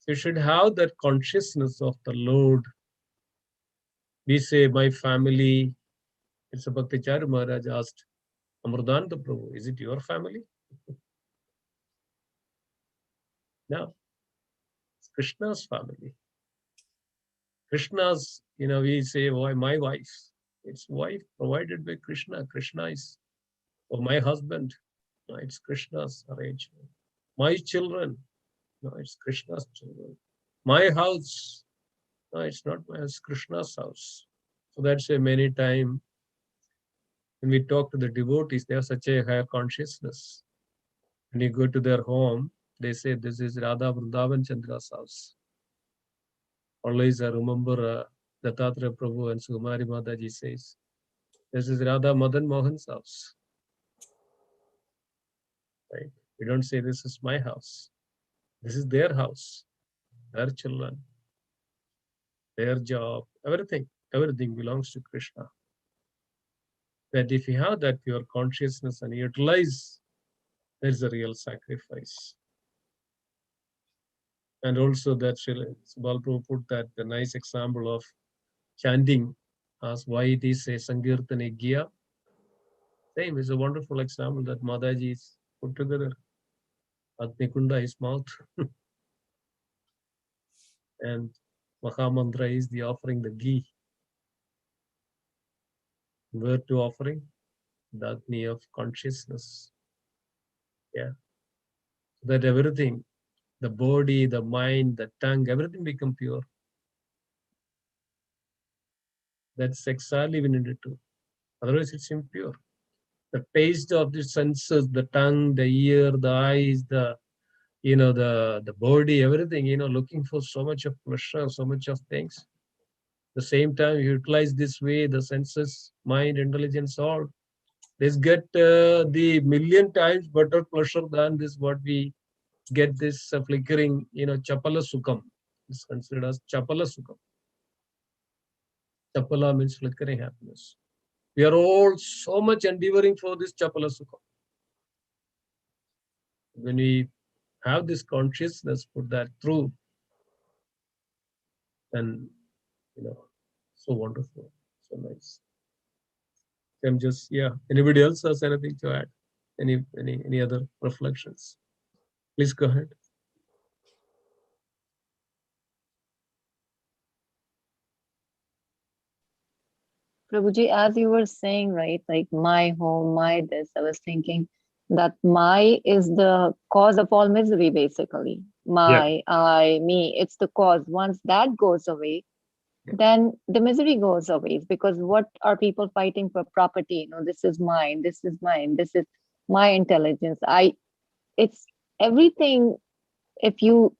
You should have that consciousness of the Lord. We say, my family. It's a Bhaktacharya Maharaj asked Amrudananda Prabhu, is it your family? No, it's Krishna's family. Krishna's, we say, why my wife? It's wife provided by Krishna. Krishna is, or my husband. No, it's Krishna's arrangement. My children. No, it's Krishna's children. My house. No, it's not my house, Krishna's house. So that's why many times when we talk to the devotees, they have such a higher consciousness. When you go to their home, they say, this is Radha Vrindavan Chandra's house. Always I remember Dattatreya Prabhu and Sukumari Mataji says, this is Radha Madan Mohan's house. Right? We don't say this is my house. This is their house, their children, their job, everything belongs to Krishna. That if you have that pure consciousness and utilize, there's a real sacrifice. And also that Subala Prabhu put that the nice example of chanting as why it is a Sankirtana Gya. Same is a wonderful example that Mataji is put together. Agnikunda is mouth. And Mahamantra is the offering, the ghee. Where to offering? The Agni of consciousness. Yeah. That everything, the body, the mind, the tongue, everything become pure. That's exactly we needed to. Otherwise it's impure. The taste of the senses, the tongue, the ear, the eyes, the body, everything, looking for so much of pleasure, so much of things. The same time, you utilize this way, the senses, mind, intelligence, all. Let's get the million times better pleasure than this, what we get this flickering, chapala sukham. It's considered as chapala sukham. Chapala means flickering happiness. We are all so much endeavoring for this chapala sukham. When we have this consciousness, put that through, and so wonderful, so nice. I'm just, anybody else has anything to add? Any other reflections? Please go ahead. Prabhuji, as you were saying, right, like my home, my this, I was thinking that my is the cause of all misery, basically. My, I, me, it's the cause. Once that goes away, then the misery goes away, because what are people fighting for? Property. This is mine, this is mine, this is my intelligence. It's everything. If you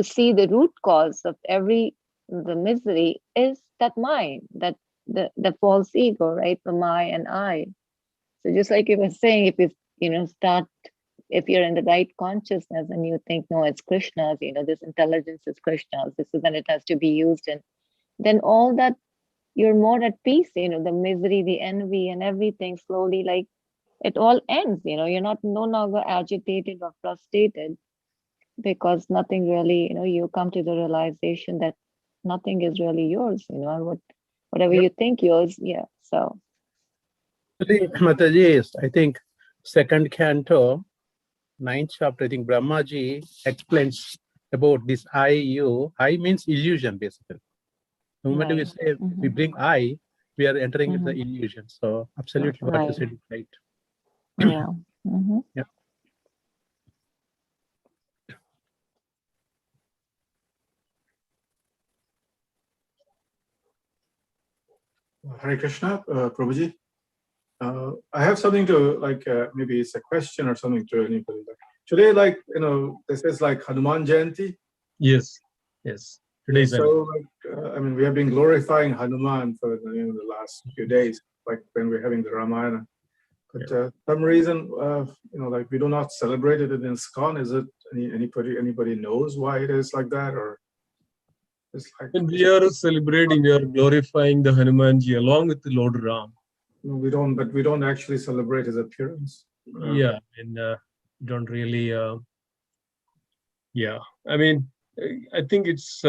see the root cause of the misery is that mind, that the false ego, right? The my and I. So just like you were saying, if you start, if you're in the right consciousness and you think, no, it's Krishna's, this intelligence is Krishna's, this is when it has to be used, and then all that, you're more at peace, the misery, the envy and everything slowly, like it all ends, you're no longer agitated or frustrated, because nothing really, you come to the realization that nothing is really yours, whatever you think yours, so. Mataji is, I think, second canto, 9th chapter, I think Brahmaji explains about this I, you. I means illusion, basically. The moment we say we bring I, we are entering into the illusion. So absolutely what you said is right. Yeah. Yeah. Hare Krishna, Prabhuji. I have something to maybe it's a question or something to anybody. today, like, this is like Hanuman Jayanti. Yes, yes. Today's So, I mean, we have been glorifying Hanuman for the last few days, like when we're having the Ramayana. But some reason, like we do not celebrate it in ISKCON. Is it anybody knows why it is like that, or it's like? And we are celebrating, we are glorifying the Hanumanji along with the Lord Ram. No, we don't, but we don't actually celebrate his appearance. Yeah, and don't really. Yeah, I mean, I think it's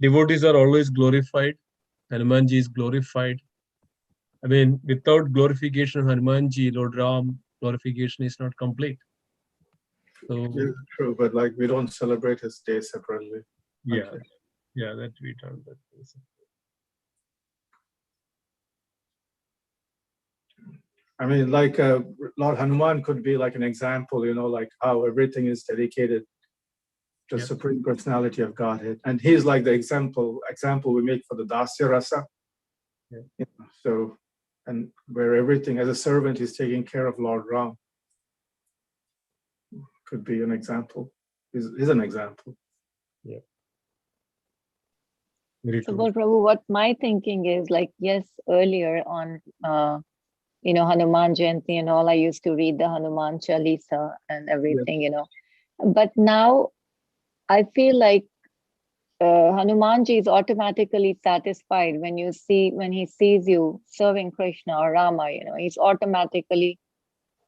devotees are always glorified. Hanumanji is glorified. I mean, without glorification of Hanumanji, Lord Ram, glorification is not complete. So Yeah, true, but like we don't celebrate his day separately. yeah, Okay. yeah, that we don't. That is. I mean, like Lord Hanuman could be like an example, like how everything is dedicated to the Yep. Supreme Personality of Godhead. And he's like the example we make for the Dasya Rasa. Yeah. So, and where everything as a servant is taking care of Lord Ram. Could be an example. Is an example. Yeah. Very So, true. but Prabhu, what my thinking is like, yes, earlier on, Hanuman Jayanti and all, I used to read the Hanuman Chalisa and everything, But now I feel like Hanumanji is automatically satisfied when he sees you serving Krishna or Rama, he's automatically,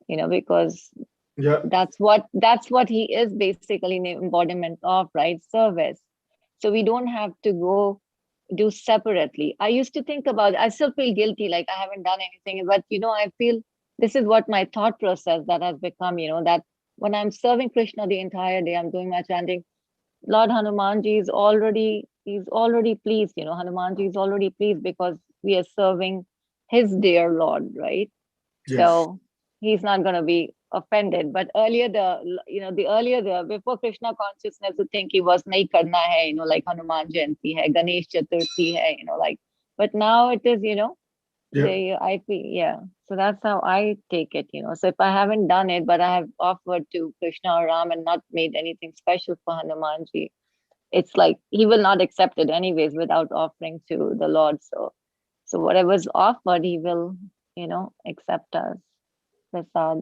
because Yeah. that's what he is basically an embodiment of, right? Service. So we don't have to go do separately. I used to think about, I still feel guilty, like I haven't done anything, but I feel this is what my thought process that has become, that when I'm serving Krishna the entire day, I'm doing my chanting, Lord Hanumanji is he's already pleased, Hanumanji is already pleased because we are serving his dear Lord, right? Yes. So he's not going to be offended. But earlier, before Krishna consciousness, to think he was nahi karna hai, like Hanuman Jayanti hai, Ganesh Chaturthi hai, like. But now it is, I feel, yeah. So that's how I take it, So if I haven't done it, but I have offered to Krishna or Ram and not made anything special for Hanumanji, it's like he will not accept it anyways without offering to the Lord. So whatever's offered, he will, accept us. Prasad.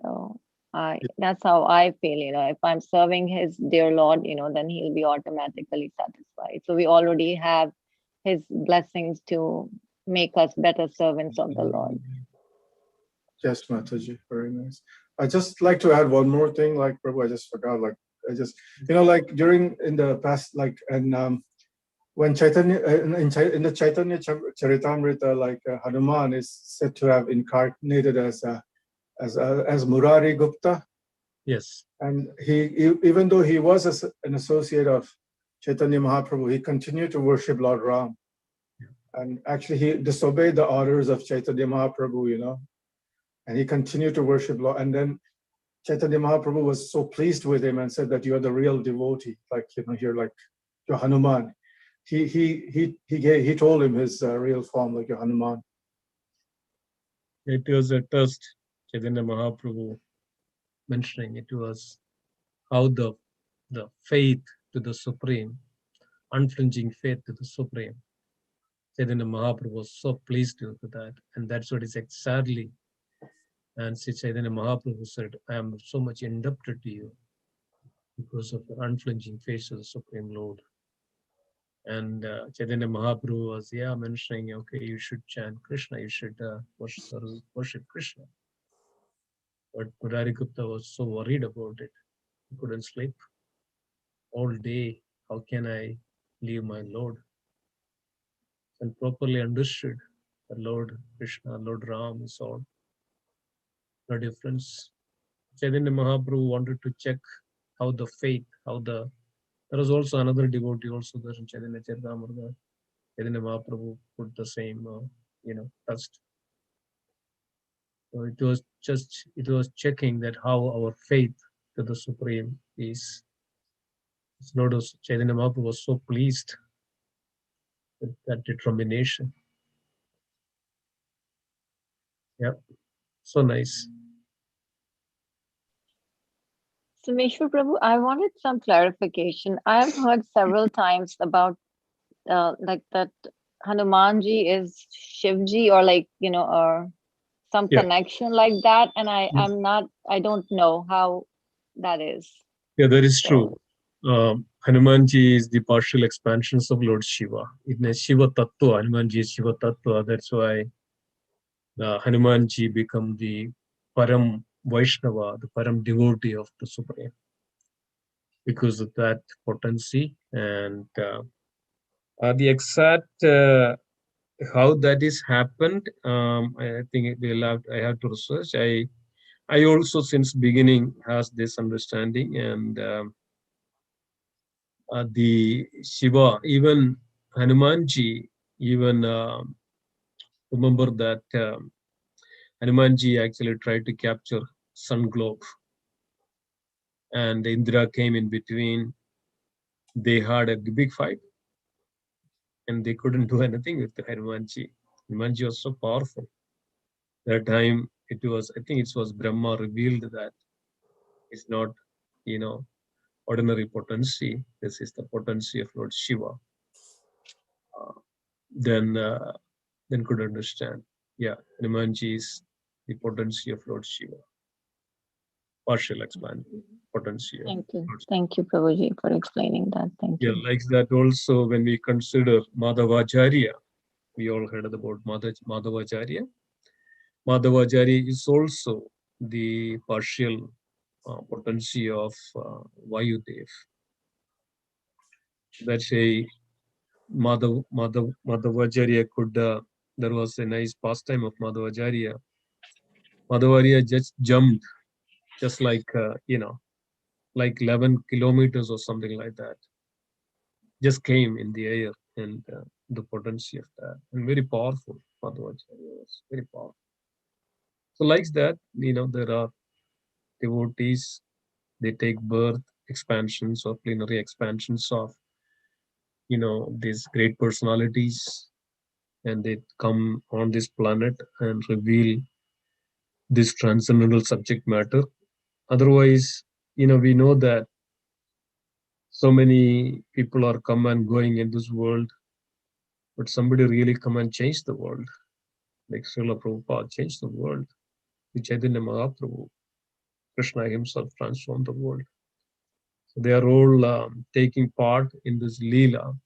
So that's how I feel, if I'm serving his dear Lord, then he'll be automatically satisfied. So we already have his blessings to make us better servants of the Lord. Yes, Mataji, very nice. I just like to add one more thing, like Prabhu, I just forgot, like I just, like in the past, like, and when Chaitanya, in the Chaitanya Charitamrita, like Hanuman is said to have incarnated as Murari Gupta. Yes. And he even though he was an associate of Chaitanya Mahaprabhu, he continued to worship Lord Ram. And actually he disobeyed the orders of Chaitanya Mahaprabhu, and he continued to worship Lord. And then Chaitanya Mahaprabhu was so pleased with him and said that you're the real devotee, like, you're Hanuman. He told him his real form, like you're Hanuman. It was a test, Chaitanya Mahaprabhu mentioning it was how the faith to the Supreme, unflinching faith to the Supreme. Chaitanya Mahaprabhu was so pleased with that, and that's what is exactly. And Chaitanya Mahaprabhu said, I am so much indebted to you because of the unflinching faith of the Supreme Lord. And Chaitanya Mahaprabhu was mentioning, okay, you should chant Krishna, you should worship Krishna. But Murari Gupta was so worried about it. He couldn't sleep all day. How can I leave my Lord? And properly understood the Lord Krishna, Lord Ram is all the difference. Chaitanya Mahaprabhu wanted to check how the faith, there was also another devotee also there in Chaitanya Charitamrita. Chaitanya Mahaprabhu put the same, test. So it was checking that how our faith to the Supreme is. Lord Chaitanya Mahaprabhu was so pleased with that determination. Yeah, so nice. Meshwar Prabhu, I wanted some clarification. I've heard several times about like that Hanumanji is Shivji, or like, or some Yeah, connection like that, and I don't know how that is. yeah, that is true. So Hanumanji is the partial expansions of Lord Shiva. In a Shiva Tattva, Hanumanji is Shiva Tattva. That's why Hanumanji become the Param Vaishnava, the Param devotee of the Supreme, because of that potency. And the exact how that is happened, I think I have to research. I also since beginning has this understanding, and the Shiva, even Hanumanji, even remember that Hanumanji actually tried to capture sun globe, and Indra came in between. They had a big fight, and they couldn't do anything with the Hanumanji. Hanumanji was so powerful. That time it was, I think it was Brahma revealed that it's not, you know, ordinary potency. This is the potency of Lord Shiva. Uh, then could understand. Yeah, Hanumanji is the potency of Lord Shiva. Partial expand potency of thank you. Lord Shiva. Thank you, Prabhuji, for explaining that. Thank Yeah, you. like that also when we consider Madhavacharya, we all heard about Madhavacharya. Madhavacharya is also the partial potency of Vayudev. That's a Madhavacharya could, there was a nice pastime of Madhavacharya. Madhavacharya just jumped, just like, like 11 kilometers or something like that. Just came in the air, and the potency of that. And very powerful. Madhavacharya was very powerful. So like that, there are devotees, they take birth, expansions or plenary expansions of, these great personalities, and they come on this planet and reveal this transcendental subject matter. Otherwise, we know that so many people are come and going in this world, but somebody really come and change the world, like Srila Prabhupada changed the world. The Chaitanya Mahaprabhu, Krishna himself transformed the world. So they are all taking part in this Leela,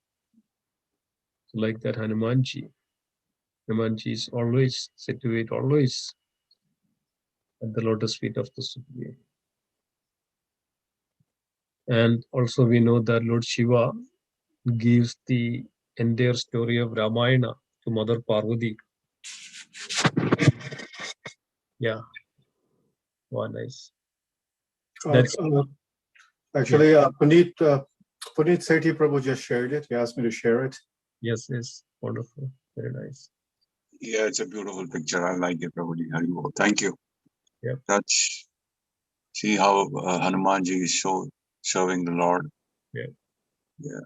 like that Hanumanji. Hanumanji is always situated, always at the lotus feet of the Supreme. And also we know that Lord Shiva gives the entire story of Ramayana to Mother Parvati. Yeah, wow, nice. That's Actually, Puneet Sethi Prabhu just shared it. He asked me to share it. yes, wonderful, very nice. Yeah, it's a beautiful picture. I like it, Prabhuji. Haribol. Thank you. Yeah. That's, see how Hanumanji is serving the Lord. Yeah. Yeah.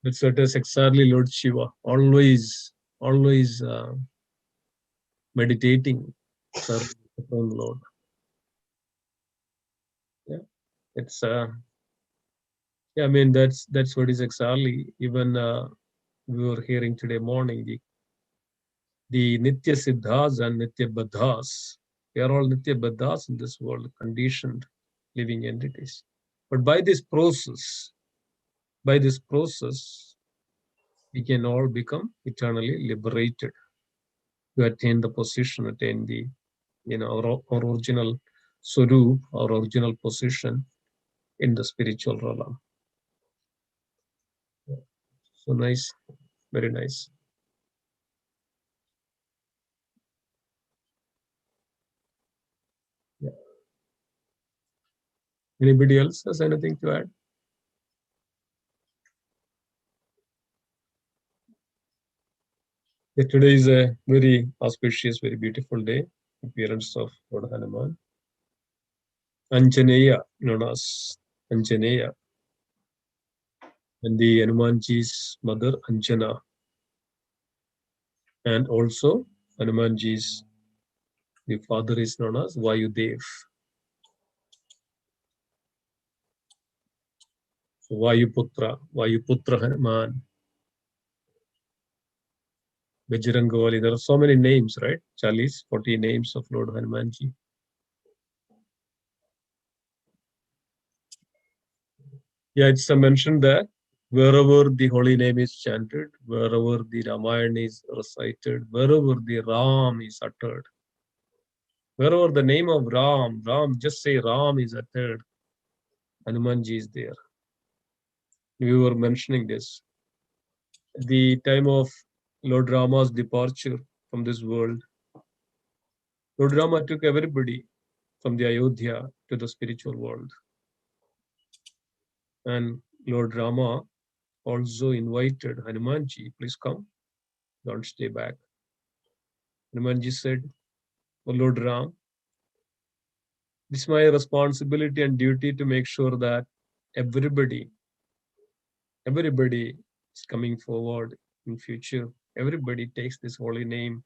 That's what is exactly Lord Shiva. Always meditating, serving the Lord. Yeah, it's yeah, I mean that's what is exactly. Even we were hearing today morning the Nitya Siddhas and Nitya Baddhas. They are all Nitya Baddhas in this world, conditioned living entities. But by this process, we can all become eternally liberated to attain the position, attain the, our original Swarup, our original position in the spiritual realm. So nice, very nice. Yeah. Anybody else has anything to add? Yeah, today is a very auspicious, very beautiful day. Appearance of Lord Hanuman. Anjaneya, known as Anjaneya, and the Hanumanji's mother Anjana, and also Hanumanji's the father is known as Vayudev. So Vayuputra Hanuman, Bajrangovali. There are so many names, right? 40 names of Lord Hanumanji. Yeah, it's mentioned that wherever the holy name is chanted, wherever the Ramayana is recited, wherever the Ram is uttered, wherever the name of Ram, just say Ram is uttered, Hanumanji is there. We were mentioning this. The time of Lord Rama's departure from this world, Lord Rama took everybody from the Ayodhya to the spiritual world. And Lord Rama also invited Hanumanji, please come, don't stay back. Hanumanji said, oh Lord Ram, it's my responsibility and duty to make sure that everybody is coming forward in future. Everybody takes this holy name.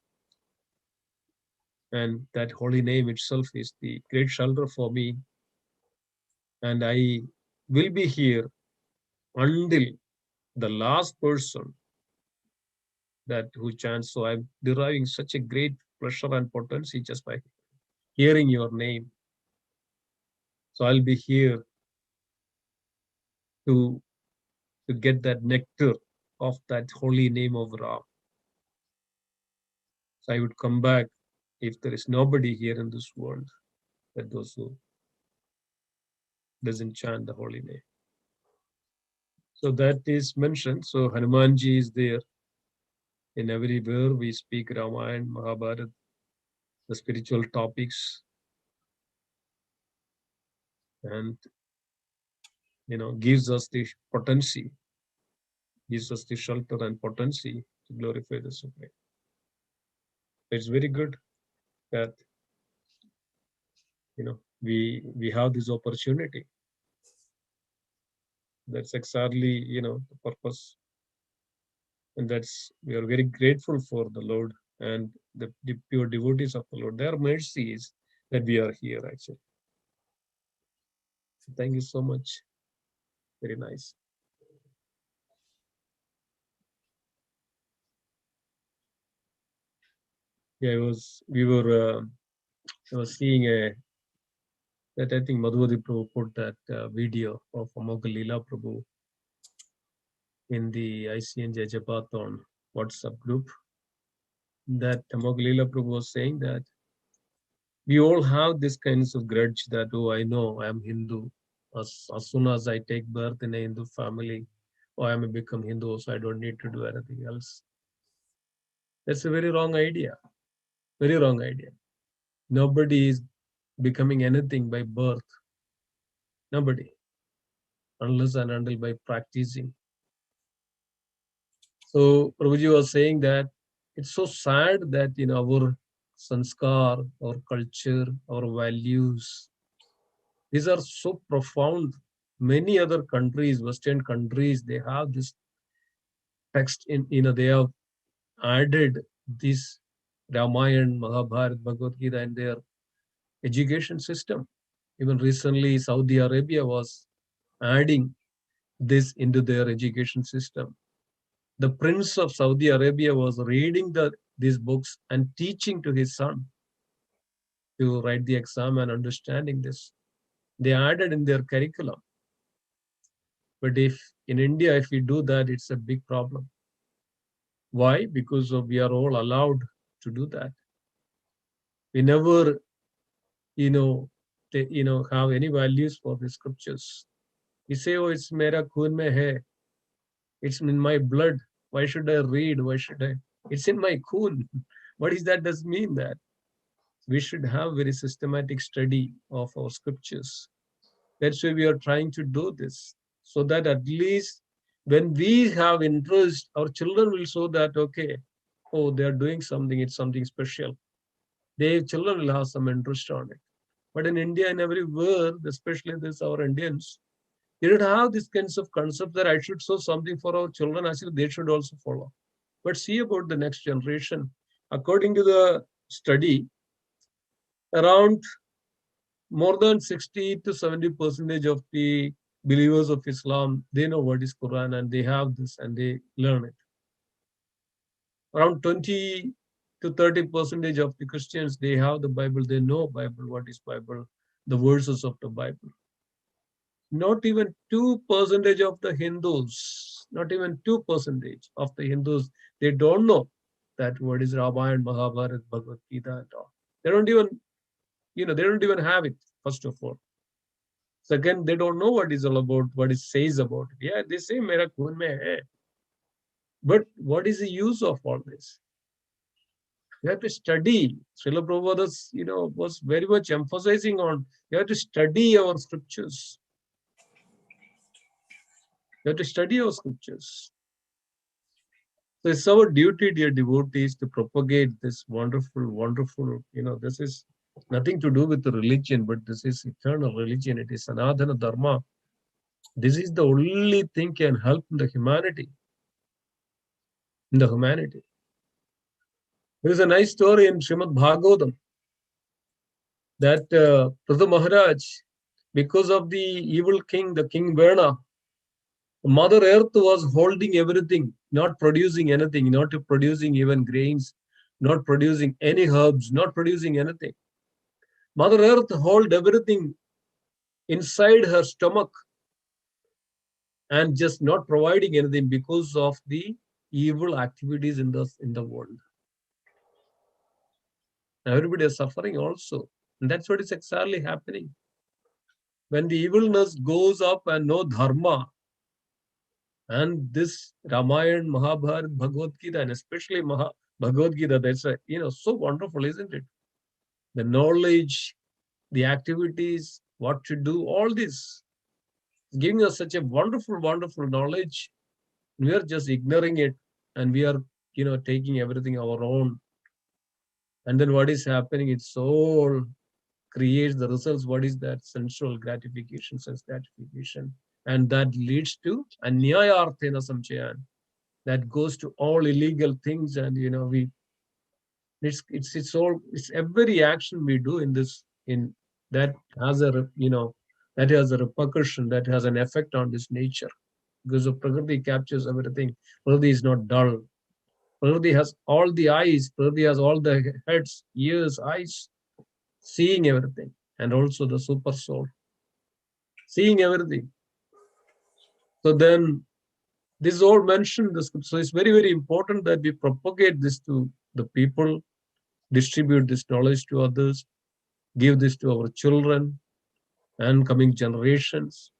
And that holy name itself is the great shelter for me. And I will be here until the last person that who chants. So I'm deriving such a great pleasure and potency just by hearing your name. So I'll be here to get that nectar of that holy name of Ram. So I would come back if there is nobody here in this world, that those who doesn't chant the holy name. So that is mentioned. So Hanumanji is there in everywhere we speak Ramayana, Mahabharata, the spiritual topics, and gives us the potency, gives us the shelter and potency to glorify the Supreme. It's very good that we have this opportunity. That's exactly the purpose, and we are very grateful for the Lord and the pure devotees of the Lord. Their mercy is that we are here actually. So thank you so much. Very nice. Yeah, I was seeing that I think Madhuri Prabhu put that video of Amogha Leela Prabhu in the ICN Jajapathon WhatsApp group. That Amogha Leela Prabhu was saying that we all have this kinds of grudge that, oh, I know I am Hindu. As soon as I take birth in a Hindu family, I am become Hindu, so I don't need to do anything else. That's a very wrong idea. Very wrong idea. Nobody is becoming anything by birth. Nobody. Unless and until by practicing. So Prabhuji was saying that it's so sad that our sanskar, our culture, our values, these are so profound. Many other countries, Western countries, they have this text they have added this Ramayana, Mahabharata, Bhagavad Gita in their education system. Even recently, Saudi Arabia was adding this into their education system. The Prince of Saudi Arabia was reading these books and teaching to his son to write the exam and understanding this. They added in their curriculum. But if in India, if we do that, it's a big problem. Why? Because we are all allowed to do that. We never, have any values for the scriptures. We say, oh, it's mera khoon mein hai. It's in my blood. Why should I read? Why should I? It's in my khoon. What is that? Does mean that we should have very systematic study of our scriptures. That's why we are trying to do this, so that at least when we have interest, our children will show that, okay, oh, they are doing something, it's something special. Children will have some interest on it. But in India and everywhere, especially this our Indians, they don't have this kinds of concept that I should show something for our children, actually they should also follow. But see about the next generation. According to the study, around more than 60 to 70% of the believers of Islam, they know what is Quran and they have this and they learn it. Around 20 to 30% of the Christians, they have the Bible, they know Bible, what is Bible, the verses of the Bible. Not even 2% of the Hindus, not even 2% of the Hindus, they don't know that what is Ramayana, Mahabharata, Bhagavad Gita and all. They don't even, they don't even have it, first of all. Second, they don't know what is all about, what it says about it. Yeah, they say, Mera khoon mein hai. But what is the use of all this? You have to study. Srila Prabhupada, was very much emphasizing on, you have to study our scriptures. You have to study our scriptures. So it's our duty, dear devotees, to propagate this wonderful, wonderful, this is nothing to do with the religion, but this is eternal religion. It is Sanatana Dharma. This is the only thing can help in the humanity. In the humanity. There is a nice story in Srimad Bhagavatam that Prithu Maharaj, because of the evil king, the King Verna, Mother Earth was holding everything, not producing anything, not producing even grains, not producing any herbs, not producing anything. Mother Earth held everything inside her stomach and just not providing anything because of the evil activities in the world. Everybody is suffering also. And that's what is exactly happening. When the evilness goes up and no dharma, and this Ramayana, Mahabharata, Bhagavad Gita, and especially Bhagavad Gita, that's so wonderful, isn't it? The knowledge, the activities, what to do, all this, giving us such a wonderful, wonderful knowledge. We are just ignoring it, and we are, taking everything our own. And then what is happening? It's all creates the results. What is that? Sensual gratification, sense gratification. And that leads to anyayarthena samchayan. That goes to all illegal things. And, it's every action we do that has that has a repercussion, that has an effect on this nature. Because of Prakriti captures everything. Prakriti is not dull. Prakriti has all the eyes. Prakriti has all the heads, ears, eyes, seeing everything. And also the super soul, seeing everything. So then, this is all mentioned in the script. So it's very, very important that we propagate this to the people, distribute this knowledge to others, give this to our children and coming generations.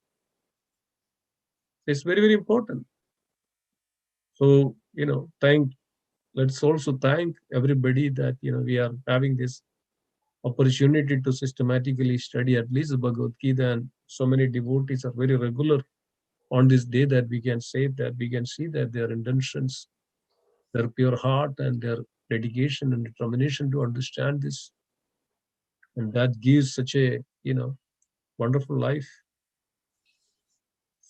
It's very, very important. So, let's also thank everybody that, we are having this opportunity to systematically study at least the Bhagavad Gita, and so many devotees are very regular on this day, that we can say that we can see that their intentions, their pure heart and their dedication and determination to understand this. And that gives such a, wonderful life.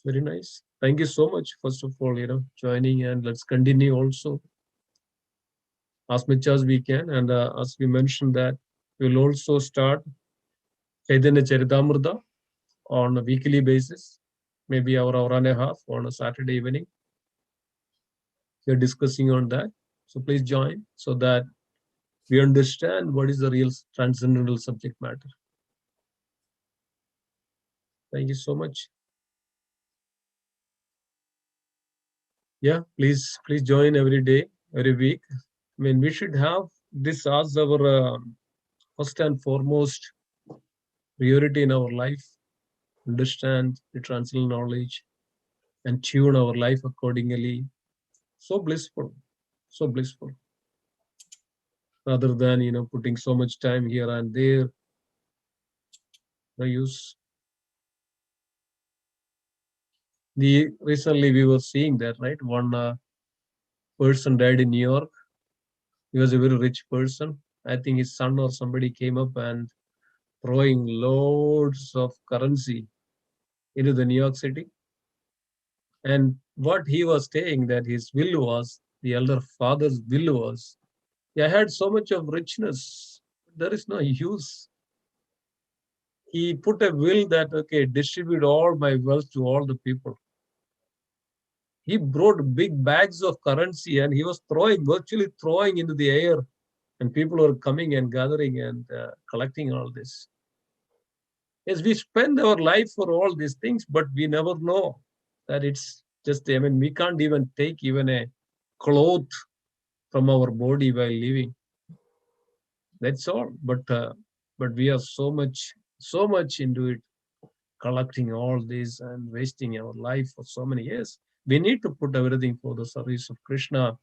Very nice. Thank you so much, first of all, joining, and let's continue also as much as we can. And as we mentioned that we'll also start Chaitanya Charitamrita on a weekly basis, maybe hour and a half on a Saturday evening. We're discussing on that. So please join so that we understand what is the real transcendental subject matter. Thank you so much. Yeah, please join every day, every week. I mean, we should have this as our first and foremost priority in our life. Understand the transcendental knowledge and tune our life accordingly. So blissful, so blissful. Rather than, putting so much time here and there, no use. Recently we were seeing that, right? One person died in New York. He was a very rich person. I think his son or somebody came up and throwing loads of currency into the New York City. And what he was saying, that his will was, the elder father's will was, I had so much of richness, there is no use. he put a will that, okay, distribute all my wealth to all the people. He brought big bags of currency and he was virtually throwing into the air, and people were coming and gathering and collecting all this. Yes, we spend our life for all these things, but we never know that it's just, I mean, we can't even take even a cloth from our body while living. That's all. But we are so much into it, collecting all this and wasting our life for so many years. We need to put everything for the service of Krishna,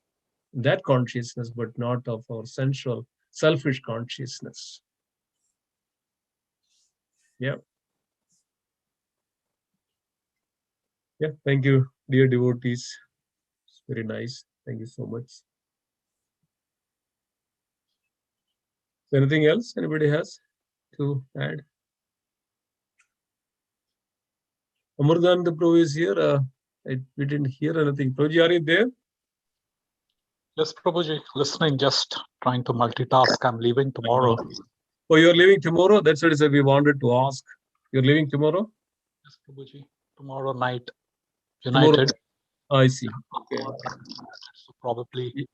that consciousness, but not of our sensual, selfish consciousness. Yeah. Yeah. Thank you, dear devotees. It's very nice. Thank you so much. Anything else anybody has to add? Amurdhananda Prabhu is here. We didn't hear anything. Prabhuji, are you there? Yes, Prabhuji, listening, just trying to multitask. I'm leaving tomorrow. Oh, you're leaving tomorrow? That's what we wanted to ask. You're leaving tomorrow? Yes, Prabhuji. Tomorrow night, United. Tomorrow. I see. Okay. So probably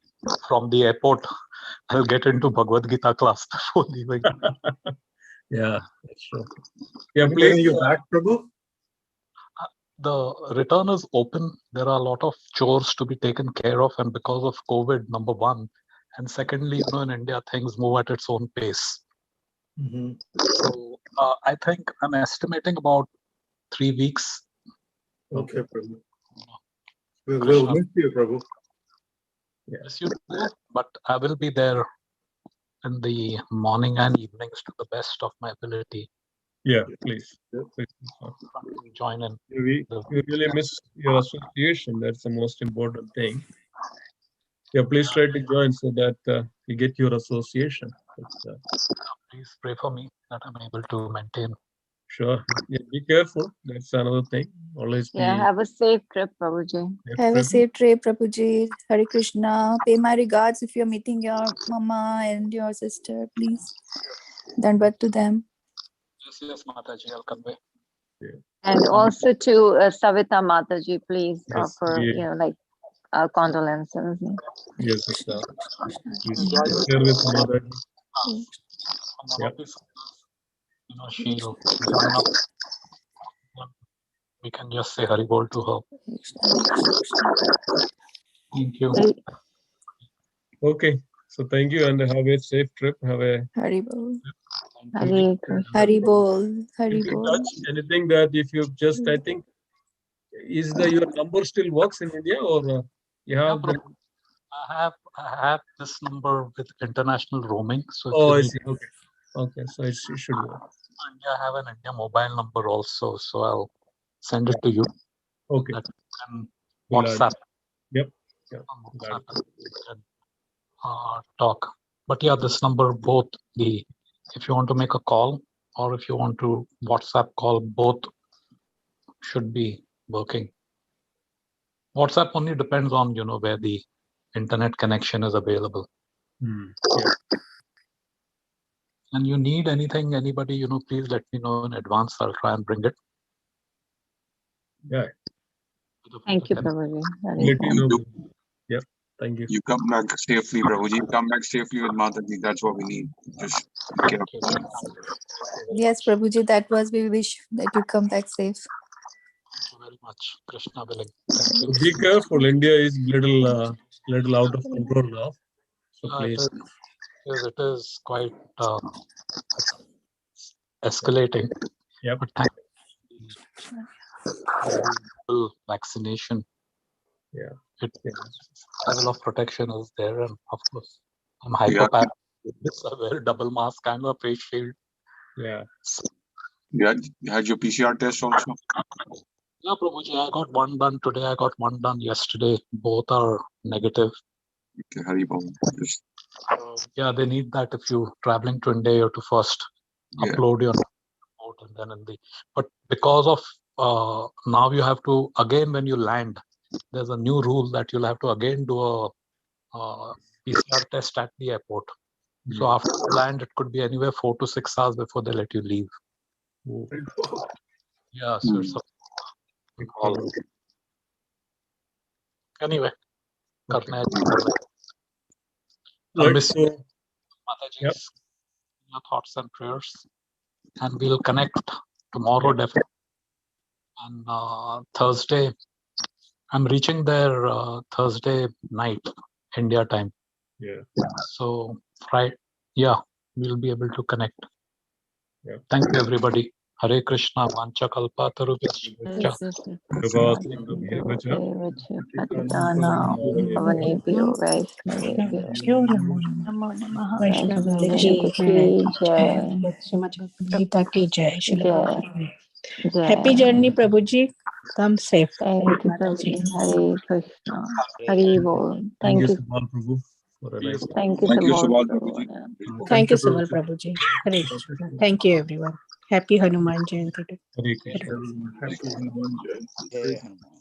from the airport, I'll get into Bhagavad Gita class before leaving. Yeah, that's true. Yeah, When are please. you back, Prabhu? The return is open. There are a lot of chores to be taken care of, and because of COVID, number one, and secondly, in India things move at its own pace. Mm-hmm. So I think I'm estimating about 3 weeks. Okay, Prabhu. We'll miss you, Prabhu. Yes, you do, but I will be there in the morning and evenings to the best of my ability. Yeah, please. Join in. We really miss your association. That's the most important thing. Yeah, please try to join so that you get your association. Please pray for me that I'm able to maintain. Sure. Yeah, be careful. That's another thing. Always be. Yeah, have a safe trip, Prabhuji. Have a safe trip, Prabhuji. Hare Krishna. Pay my regards if you're meeting your mama and your sister, please. Dandavat to them. Yes, Mataji, I'll convey. Yeah. And also to Savita Mataji, please Yes, offer our condolences. Yes, sir. Please share with Mother. Yeah. She'll join up. We can just say Hari Bol to her. Thank you. Okay. So thank you and have a safe trip. Have a Hari Bol. Hari Krishna. Hari Bol. Hari Bol. Anything that if you just, I think, your number still works in India, or you have the... I have this number with international roaming. So I see. Okay. Okay. So it should work. I have an India mobile number also, so I'll send it to you. Okay. And WhatsApp. Yep. WhatsApp and, talk. But yeah, this number, both if you want to make a call or if you want to WhatsApp call, both should be working. WhatsApp only depends on where the internet connection is available. Yeah. And you need anything, anybody, please let me know in advance. I'll try and bring it. Yeah. Thank you, Prabhuji. Yep. Thank you. You come back safely, Prabhuji. Come back safely with Mataji. That's what we need. Just be careful. Yes, Prabhuji, that was we wish that you come back safe. Thank you very much. Krishna willing. Thank you. Be careful. India is little out of control now. So please. It is quite escalating. Yeah. But thank you. Vaccination. Yeah. Level of protection is there, and of course, I'm hyperparanoid. I wear double mask and a face shield. Yeah. You had your PCR test also? Yeah, Prabhuji, I got one done today. I got one done yesterday. Both are negative. Okay, Haribol. Yeah, they need that if you're traveling to India, you have to first upload your report and then But because of now you have to, again, when you land, there's a new rule that you'll have to again do a PCR test at the airport. So after you land, it could be anywhere 4 to 6 hours before they let you leave. Oh, Yeah, so it's a big call. problem. Anyway, Okay. करना है. I'll Right. miss So, Mataji's your thoughts and prayers, and we'll connect tomorrow definitely. And Thursday, I'm reaching there Thursday night, India time. yeah. So Friday, yeah, we'll be able to connect. Yeah. Thank you, everybody. Hare Krishna, Vancha Kalpa Tarubhya. Patitanam Pavanebhyo Vaishnavebhyo Namo Namaha Vaishnav Vaishnavendra ki jai. Shrimad Gita की जय Shri Jai. Jai. Happy journey प्रभु जी come safe Thank you, Prabhuji. Hare Krishna. Hare Bol. Thank you, Thank you. Subala Prabhu, for a nice. Thank you, Thank you, Subal Subal Prabhu. Prabhuji. Thank you Prabhu. Subal Prabhu ji Hare Krishna thank you everyone happy Hanuman Jayanti Hare Krishna. Happy Hanuman Jayant. Jai Hanuman.